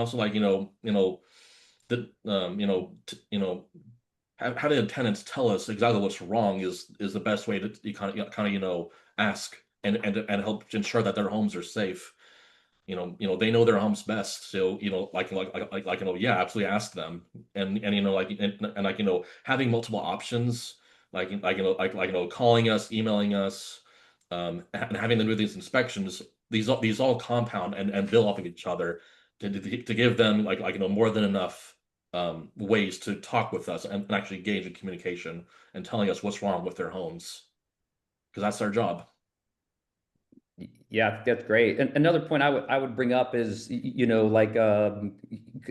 having the tenants tell us exactly what's wrong is the best way to you kind of ask and help ensure that their homes are safe. They know their homes best, so yeah, absolutely ask them, and having multiple options, calling us, emailing us, and having them do these inspections. These all compound and build off of each other to give them more than enough ways to talk with us and actually engage in communication and telling us what's wrong with their homes, because that's our job. Yeah, that's great. And another point I would bring up is, like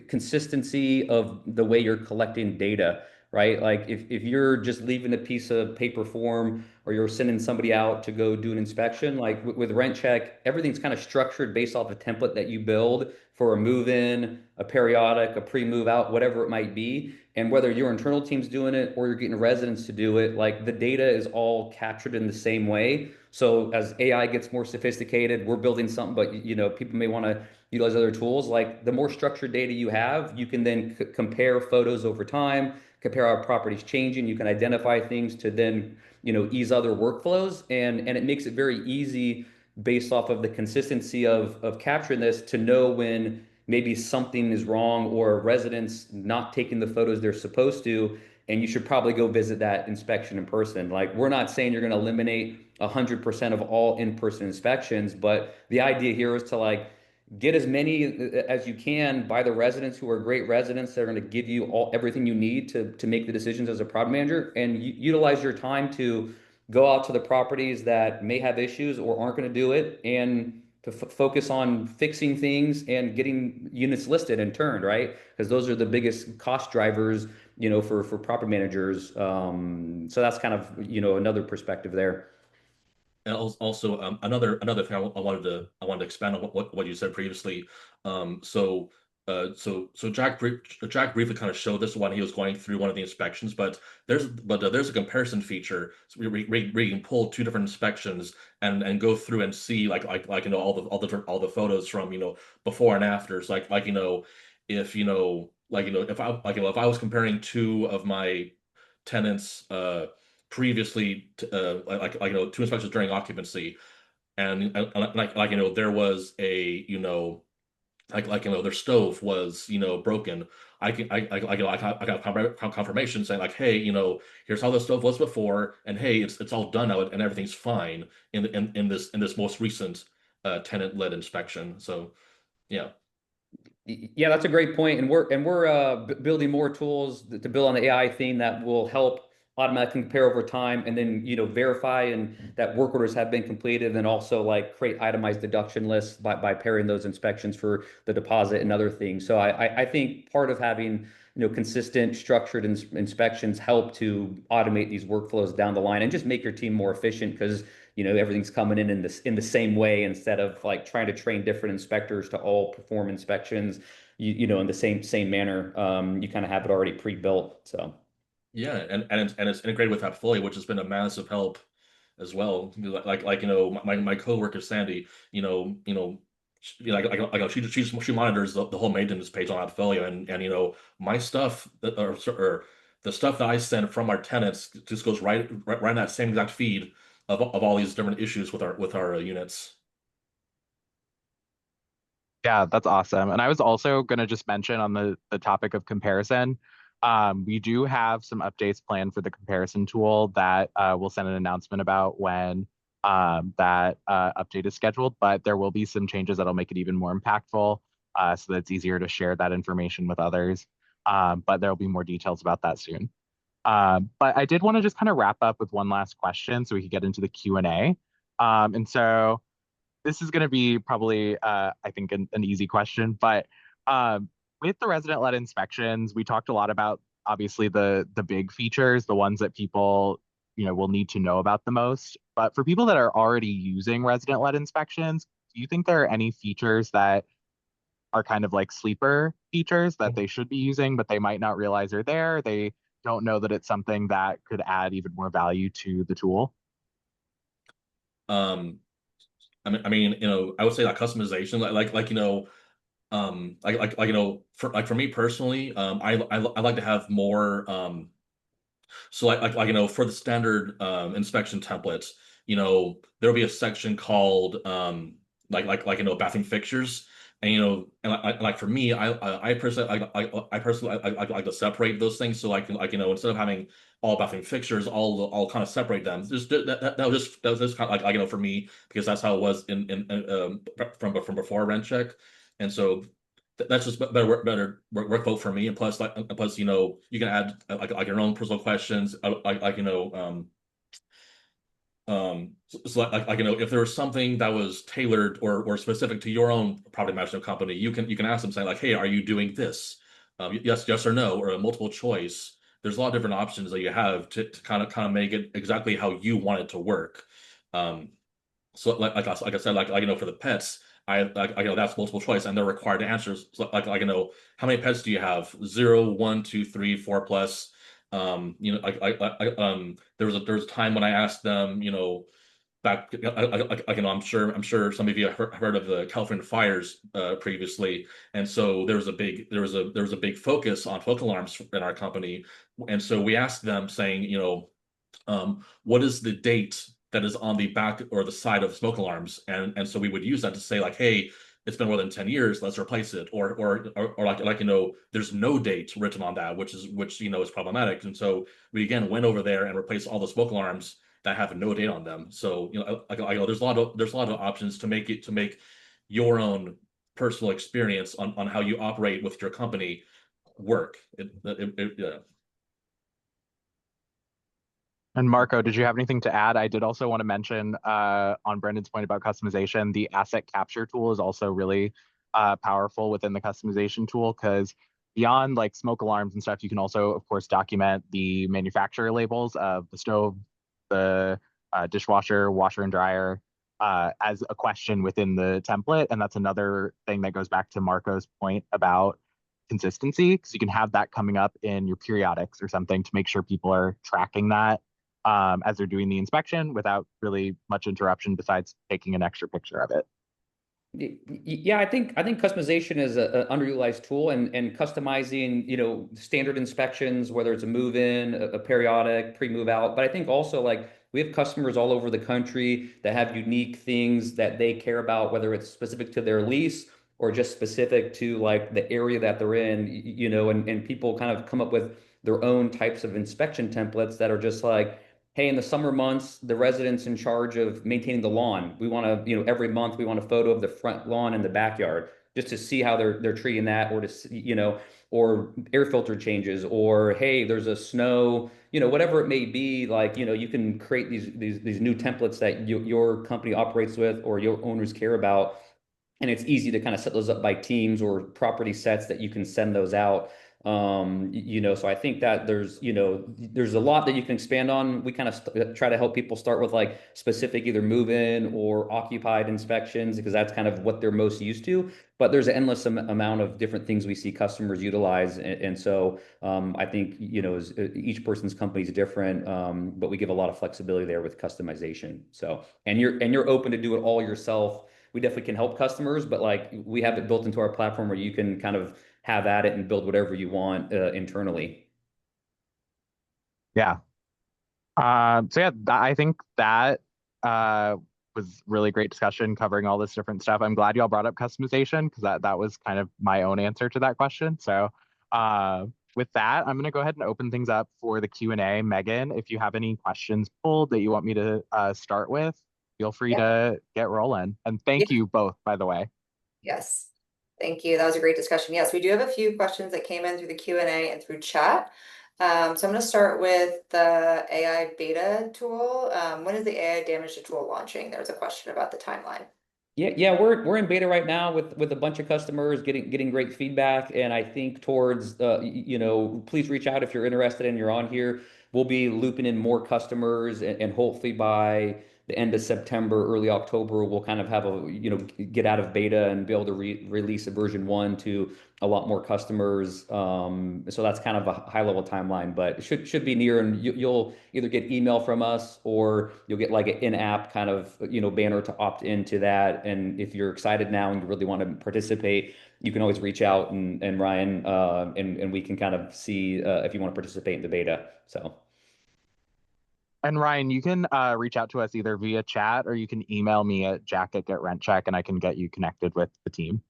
consistency of the way you're collecting data, right? Like if you're just leaving a piece of paper form, or you're sending somebody out to go do an inspection, like with RentCheck, everything's kind of structured based off a template that you build for a move-in, a periodic, a pre-move out, whatever it might be. And whether your internal team's doing it or you're getting residents to do it, like the data is all captured in the same way. So as AI gets more sophisticated, we're building something, but people may want to utilize other tools. Like the more structured data you have, you can then compare photos over time, compare how property's changing. You can identify things to then ease other workflows, and it makes it very easy based off of the consistency of capturing this to know when maybe something is wrong or residents not taking the photos they're supposed to, and you should probably go visit that inspection in person. Like, we're not saying you're going to eliminate 100% of all in-person inspections, but the idea here is to like get as many as you can by the residents who are great residents that are going to give you everything you need to make the decisions as a property manager, and utilize your time to go out to the properties that may have issues or aren't going to do it, and to focus on fixing things and getting units listed and turned, right? Because those are the biggest cost drivers, for property managers. So that's kind of, another perspective there. And also, another thing I wanted to expand on what you said previously. So Jack briefly kind of showed this when he was going through one of the inspections, but there's a comparison feature, so where you can pull two different inspections and go through and see all the photos from before and afters, if I was comparing two of my tenants previously two inspections during occupancy, and there was their stove was broken. I got confirmation saying like, hey, here's how the stove was before, and hey, it's all done now and everything's fine in this most recent tenant-led inspection. So yeah. Yeah, that's a great point, and we're building more tools to build on the AI theme that will help automatically compare over time, and then verify and that work orders have been completed, and then also like create itemized deduction lists by pairing those inspections for the deposit and other things. So I think part of having consistent, structured inspections help to automate these workflows down the line and just make your team more efficient, because everything's coming in the same way, instead of like trying to train different inspectors to all perform inspections in the same manner. You kind of have it already pre-built. So Yeah, and it's integrated with AppFolio, which has been a massive help as well. My coworker Sandy, she monitors the whole maintenance page on AppFolio, and my stuff or the stuff that I send from our tenants just goes right in that same exact feed of all these different issues with our units. Yeah, that's awesome. And I was also going to just mention on the topic of comparison, we do have some updates planned for the comparison tool that we'll send an announcement about when that update is scheduled. But there will be some changes that'll make it even more impactful, so that it's easier to share that information with others. But there will be more details about that soon. But I did want to just kind of wrap up with one last question so we could get into the Q&A. And so this is going to be probably, I think, an easy question, but with the resident-led inspections, we talked a lot about obviously the big features, the ones that people will need to know about the most. But for people that are already using resident-led inspections, do you think there are any features that are kind of like sleeper features that they should be using, but they might not realize are there? They don't know that it's something that could add even more value to the tool? Um, I mean, I would say that customization, for me personally, I like to have more, so for the standard inspection templates, there'll be a section called bathroom fixtures, and like for me, I personally I like to separate those things, so instead of having all bathroom fixtures, I'll kind of separate them. Just that was just kind of for me, because that's how it was from before RentCheck, and so that's just better workflow for me. And plus you can add your own personal questions, if there was something that was tailored or specific to your own property management company, you can ask them, saying like, hey, are you doing this? Yes or no, or a multiple choice. There's a lot of different options that you have to kind of make it exactly how you want it to work. So like I said, for the pets, I know that's multiple choice, and they're required to answer. So, you know, how many pets do you have? 0, 1, 2, 3, 4 plus. You know, there was a time when I asked them, you know, back, you know, I'm sure some of you have heard of the California fires previously, and so there was a big focus on smoke alarms in our company, and so we asked them, saying, you know, what is the date that is on the back or the side of smoke alarms? And so we would use that to say, like, hey, it's been more than 10 years, let's replace it. Or like, you know, there's no date written on that, which, you know, is problematic. And so we again went over there and replaced all the smoke alarms that have no date on them. So, you know, there's a lot of options to make your own personal experience on how you operate with your company work. Yeah. And Marco, did you have anything to add? I did also want to mention on Brendan's point about customization, the asset capture tool is also really powerful within the customization tool, because beyond like smoke alarms and stuff, you can also, of course, document the manufacturer labels of the stove, the dishwasher, washer and dryer as a question within the template. And that's another thing that goes back to Marco's point about consistency, because you can have that coming up in your periodics or something to make sure people are tracking that as they're doing the inspection without really much interruption besides taking an extra picture of it. Yeah, I think customization is a underutilized tool, and customizing, you know, standard inspections, whether it's a move in, a periodic, pre-move out. But I think also, like, we have customers all over the country that have unique things that they care about, whether it's specific to their lease or just specific to like the area that they're in, you know, and people kind of come up with their own types of inspection templates that are just like, hey, in the summer months, the residents in charge of maintaining the lawn, we want to, you know, every month we want a photo of the front lawn and the backyard just to see how they're treating that, or to see, you know, or air filter changes, or hey, there's a snow, you know, whatever it may be. Like, you know, you can create these new templates that your company operates with or your owners care about, and it's easy to kind of set those up by teams or property sets that you can send those out. You know, so I think that there's, you know, there's a lot that you can expand on. We kind of try to help people start with like specific either move-in or occupied inspections, because that's kind of what they're most used to. But there's an endless amount of different things we see customers utilize, and so I think, you know, each person's company is different, but we give a lot of flexibility there with customization. So, and you're open to do it all yourself. We definitely can help customers, but like we have it built into our platform where you can kind of have at it and build whatever you want internally. Yeah. So yeah, I think that was really great discussion covering all this different stuff. I'm glad y'all brought up customization, because that was kind of my own answer to that question. So with that, I'm going to go ahead and open things up for the Q&A. Megan, if you have any questions pulled that you want me to start with, feel free to get rolling. And thank you both, by the way. Yes. Thank you. That was a great discussion. Yes, we do have a few questions that came in through the Q&A and through chat. So I'm going to start with the AI beta tool. When is the AI damage tool launching? There was a question about the timeline. Yeah, we're in beta right now with a bunch of customers, getting great feedback, and I think towards you know, please reach out if you're interested and you're on here. We'll be looping in more customers, and hopefully by the end of September, early October, we'll kind of have a, you know, get out of beta and be able to release a version 1 to a lot more customers. So that's kind of a high level timeline, but it should be near, and you'll either get email from us or you'll get like an in-app kind of, you know, banner to opt into that. And if you're excited now and you really want to participate, you can always reach out, and Ryan, and we can kind of see if you want to participate in the beta. So. And Ryan, you can reach out to us either via chat, or you can email me at jack@RentCheck, and I can get you connected with the team.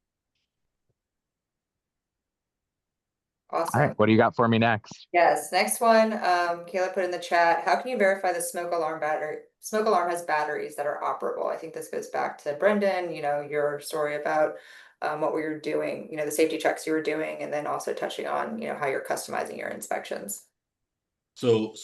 Awesome. All right, what do you got for me next? Yes, next one, Kayla put in the chat, how can you verify the smoke alarm has batteries that are operable? I think this goes back to Brendan, you know, your story about what we were doing, you know, the safety checks you were doing, and then also touching on, you know, how you're customizing your inspections. So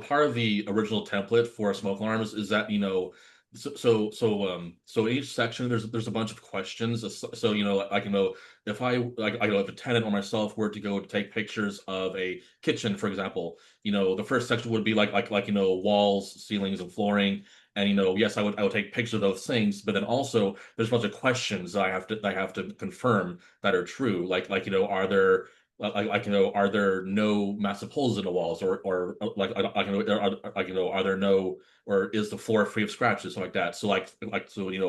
part of the original template for smoke alarms is that, you know, so each section there's a bunch of questions. So, you know, like, you know, if if a tenant or myself were to go take pictures of a kitchen, for example, you know, the first section would be like you know, walls, ceilings, and flooring. And yes, I would take pictures of those things, but then also there's a bunch of questions that I have to confirm that are true. Are there are there no massive holes in the walls, or are there no, or is the floor free of scratches, something like that. So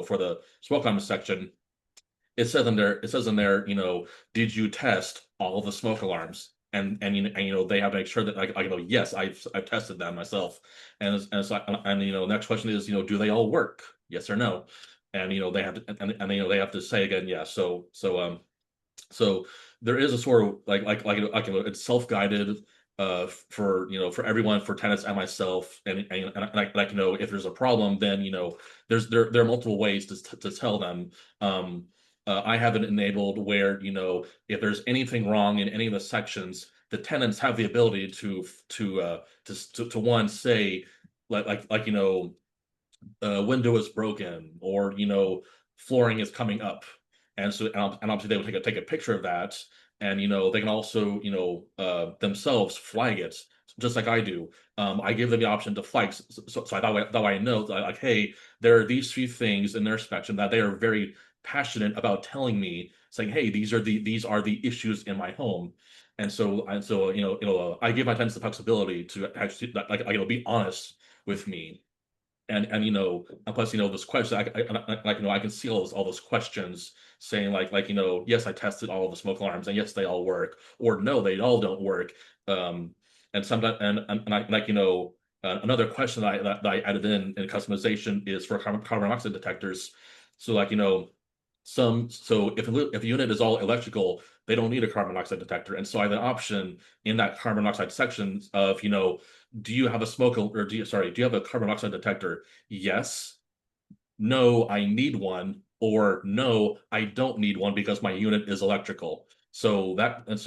for the smoke alarm section, it says in there, did you test all the smoke alarms? And they have to make sure that yes, I've tested them myself. Next question is, do they all work? Yes or no? And they have to, they have to say again, yes. So there is a sort of it's self-guided for everyone, for tenants and myself, if there's a problem, then there are multiple ways to tell them. I have it enabled where if there's anything wrong in any of the sections, the tenants have the ability to one say window is broken, or flooring is coming up, and obviously they will take a picture of that, and they can also themselves flag it just like I do. I give them the option to flag, so that way I know that, hey, there are these few things in their inspection that they are very passionate about telling me, saying, hey, these are the issues in my home. I give my tenants the flexibility to actually be honest with me. And plus this question, I can see all those questions saying yes, I tested all of the smoke alarms, and yes, they all work, or no, they all don't work. And sometimes, and I another question that I added in customization is for carbon monoxide detectors. So if a unit is all electrical, they don't need a carbon monoxide detector. And so I have an option in that carbon monoxide section of, do you have a do you have a carbon monoxide detector? Yes. No, I need one. Or no, I don't need one because my unit is electrical. So that's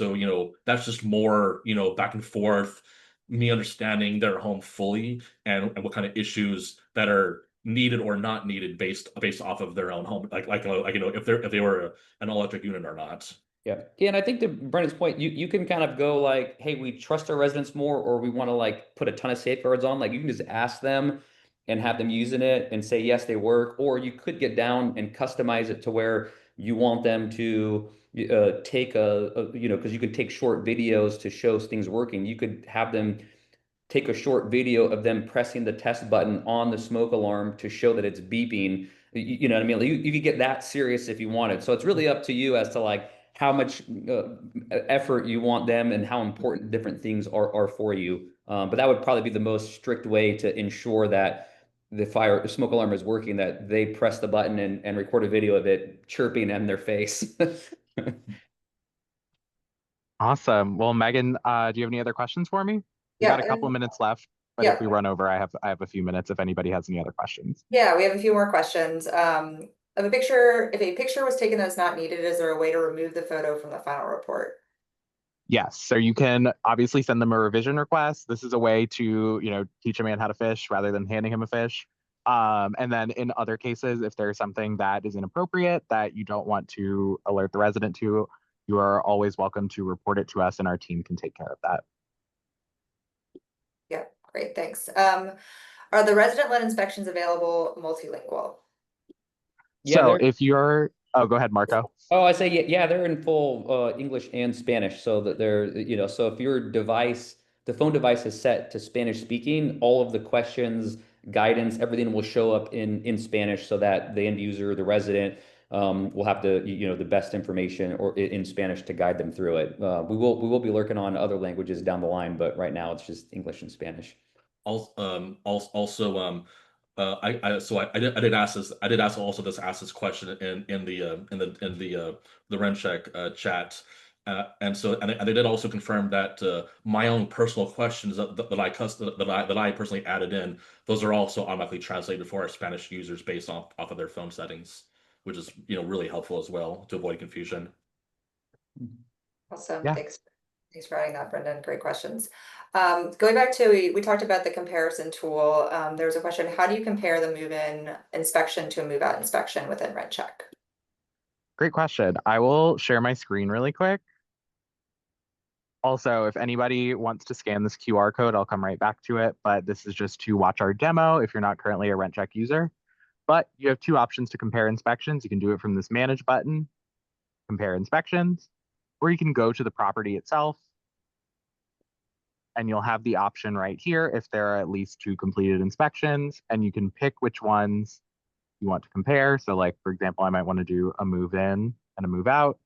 just more, back and forth, me understanding their home fully, and what kind of issues that are needed or not needed based off of their own home, if they were an electric unit or not. Yeah. Yeah. And I think to Brennan's point, you can kind of go like, hey, we trust our residents more, or we want to put a ton of safeguards on. Like, you can just ask them and have them using it and say, yes, they work. Or you could get down and customize it to where you want them to take because you could take short videos to show things working. You could have them take a short video of them pressing the test button on the smoke alarm to show that it's beeping. You know what I mean? You could get that serious if you wanted. So it's really up to you as to how much effort you want them and how important different things are for you. But that would probably be the most strict way to ensure that the smoke alarm is working, that they press the button and record a video of it chirping in their face. Awesome. Well, Megan, do you have any other questions for me? We Yeah, got a couple of minutes left, but yeah. if we run over, I have a few minutes if anybody has any other questions. Yeah, we have a few more questions. Of a picture, if a picture was taken that's not needed, is there a way to remove the photo from the final report? Yes. So you can obviously send them a revision request. This is a way to, teach a man how to fish rather than handing him a fish. And then in other cases, if there's something that is inappropriate that you don't want to alert the resident to, you are always welcome to report it to us, and our team can take care of that. Yeah, great, thanks. Are the resident-led inspections available multilingual? So if you're, oh, go ahead, Marco. Oh, I say, yeah, they're in full English and Spanish. So that they're, so if your device, the phone device is set to Spanish speaking, all of the questions, guidance, everything will show up in Spanish, so that the end user, the resident, will have the best information or in Spanish to guide them through it. We will be lurking on other languages down the line, but right now it's just English and Spanish. I did ask this. I did ask this question in the RentCheck chat, and they did also confirm that my own personal questions that I personally added in, those are also automatically translated for our Spanish users based off of their phone settings, which is really helpful as well to avoid confusion. Awesome, Yeah. Thanks for adding that, Brendan. Great questions. Going back to, we talked about the comparison tool. There's a question, how do you compare the move-in inspection to a move-out inspection within RentCheck? Great question. I will share my screen really quick. Also, if anybody wants to scan this QR code, I'll come right back to it, but this is just to watch our demo if you're not currently a RentCheck user. But you have two options to compare inspections. You can do it from this manage button, compare inspections, or you can go to the property itself and you'll have the option right here if there are at least 2 completed inspections, and you can pick which ones you want to compare. So like, for example, I might want to do a move in and a move out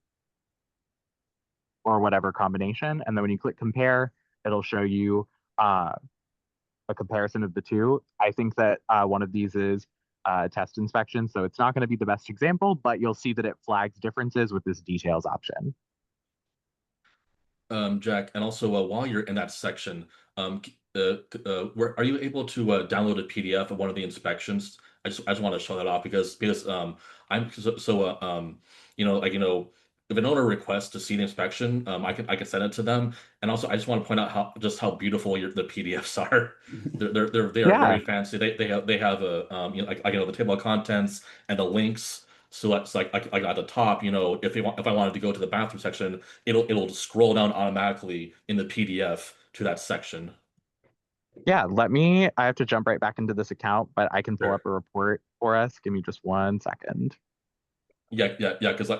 or whatever combination. And then when you click compare, it'll show you a comparison of the two. I think that one of these is test inspection, so it's not going to be the best example, but you'll see that it flags differences with this details option. Jack, and also while you're in that section, are you able to download a PDF of one of the inspections? I just want to show that off because I'm if an owner requests to see the inspection, I can send it to them. And also I just want to point out how beautiful the PDFs are. They are Yeah, very fancy. They have a the table of contents and the links. So that's like at the top, if I wanted to go to the bathroom section, it'll scroll down automatically in the PDF to that section. yeah. I have to jump right back into this account, but I can pull up Sure. a report for us. Give me just 1 second. Yeah. Because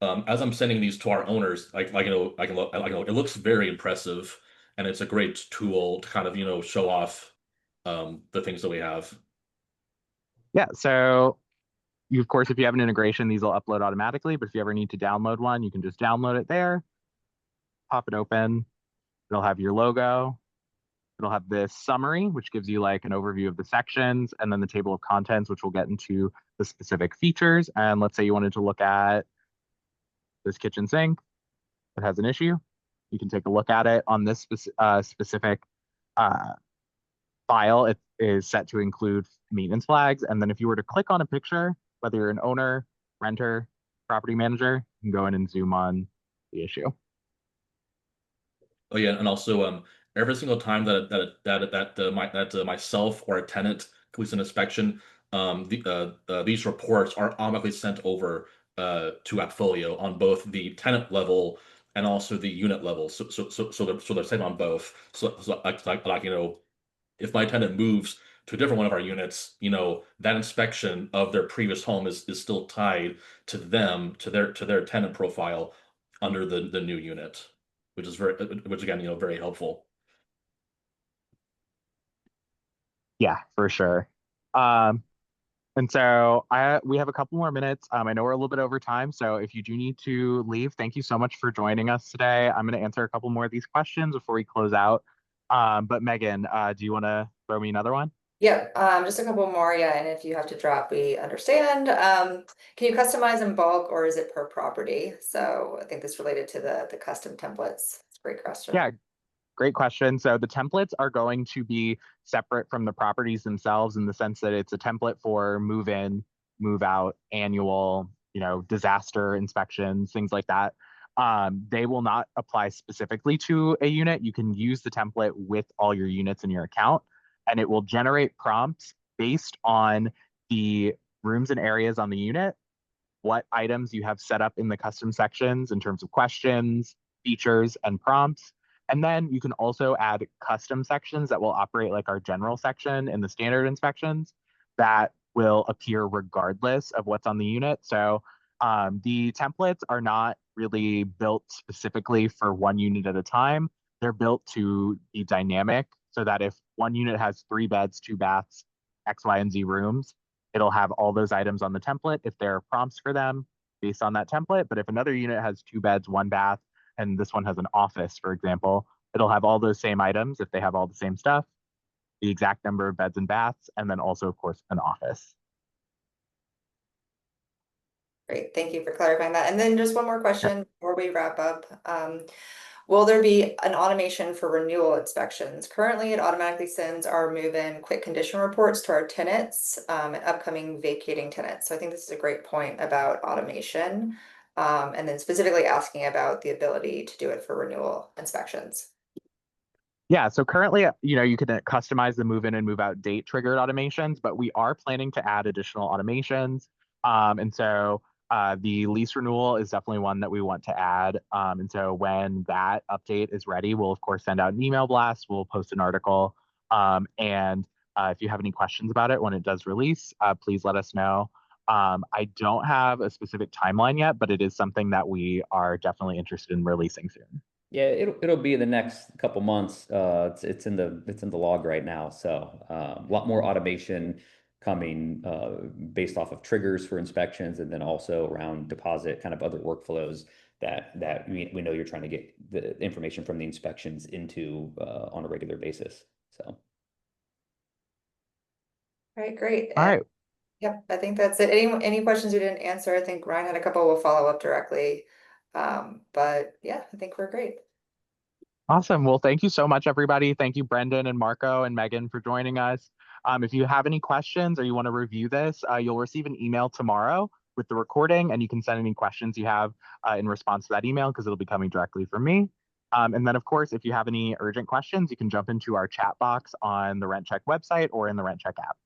as I'm sending these to our owners, it looks very impressive, and it's a great tool to kind of show off the things that we have. Yeah, so of course, if you have an integration, these will upload automatically, but if you ever need to download one, you can just download it there, pop it open. It'll have your logo. It'll have this summary, which gives you like an overview of the sections, and then the table of contents, which will get into the specific features. And let's say you wanted to look at this kitchen sink that has an issue. You can take a look at it on this specific uh, file. It is set to include maintenance flags. And then if you were to click on a picture, whether you're an owner, renter, property manager, you can go in and zoom on the issue. Oh yeah, and also every single time that myself or a tenant completes an inspection, these reports are automatically sent over to Appfolio on both the tenant level and also the unit level. So they're sent on both. So if my tenant moves to a different one of our units, that inspection of their previous home is still tied to them, to their tenant profile under the new unit, which again, very helpful. Yeah, for sure. Um, and so we have a couple more minutes. I know we're a little bit over time, so if you do need to leave, thank you so much for joining us today. I'm going to answer a couple more of these questions before we close out. But Megan, do you want to throw me another one? Yeah, just a couple more, yeah, and if you have to drop, we understand. Can you customize in bulk or is it per property? So I think this related to the custom templates. It's a great question. Yeah, great question. So the templates are going to be separate from the properties themselves in the sense that it's a template for move in, move out, annual, disaster inspections, things like that. They will not apply specifically to a unit. You can use the template with all your units in your account, and it will generate prompts based on the rooms and areas on the unit, what items you have set up in the custom sections in terms of questions, features, and prompts. And then you can also add custom sections that will operate like our general section in the standard inspections that will appear regardless of what's on the unit. So the templates are not really built specifically for one unit at a time. They're built to be dynamic so that if one unit has 3 beds, 2 baths, X, Y, and Z rooms, it'll have all those items on the template if there are prompts for them based on that template. But if another unit has 2 beds, 1 bath, and this one has an office, for example, it'll have all those same items if they have all the same stuff, the exact number of beds and baths, and then also, of course, an office. Great, thank you for clarifying that. And then just one more question before we wrap up. Will there be an automation for renewal inspections? Currently, it automatically sends our move-in quick condition reports to our tenants and upcoming vacating tenants. So I think this is a great point about automation. And then specifically asking about the ability to do it for renewal inspections. Yeah, so currently, you can customize the move in and move out date triggered automations, but we are planning to add additional automations. And so The lease renewal is definitely one that we want to add. And so when that update is ready, we'll of course send out an email blast, we'll post an article. And if you have any questions about it when it does release, please let us know. I don't have a specific timeline yet, but it is something that we are definitely interested in releasing soon. Yeah, it'll be in the next couple months. It's in the log right now. So a lot more automation coming based off of triggers for inspections, and then also around deposit, kind of other workflows that we know you're trying to get the information from the inspections into on a regular basis. So. All right, great. All right. Yep, I think that's it. Any questions we didn't answer? I think Ryan had a couple. We'll follow up directly. But yeah, I think we're great. Awesome. Well, thank you so much, everybody. Thank you, Brenden and Marco and Megan, for joining us. If you have any questions or you want to review this, you'll receive an email tomorrow with the recording, and you can send any questions you have in response to that email because it'll be coming directly from me. And then, of course, if you have any urgent questions, you can jump into our chat box on the RentCheck website or in the RentCheck app.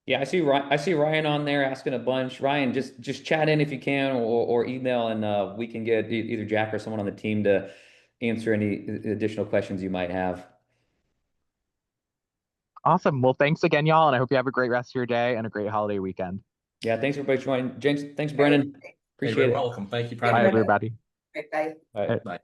Yeah, I see Ryan on there asking a bunch. Ryan, just chat in if you can, or email, and we can get either Jack or someone on the team to answer any additional questions you might have. Awesome. Well, thanks again, y'all, and I hope you have a great rest of your day and a great holiday weekend. Yeah, thanks everybody for joining. James, thanks, All Brenden. right. Appreciate You're it. welcome. Thank you for Bye, having me. everybody. Bye. Bye. Bye.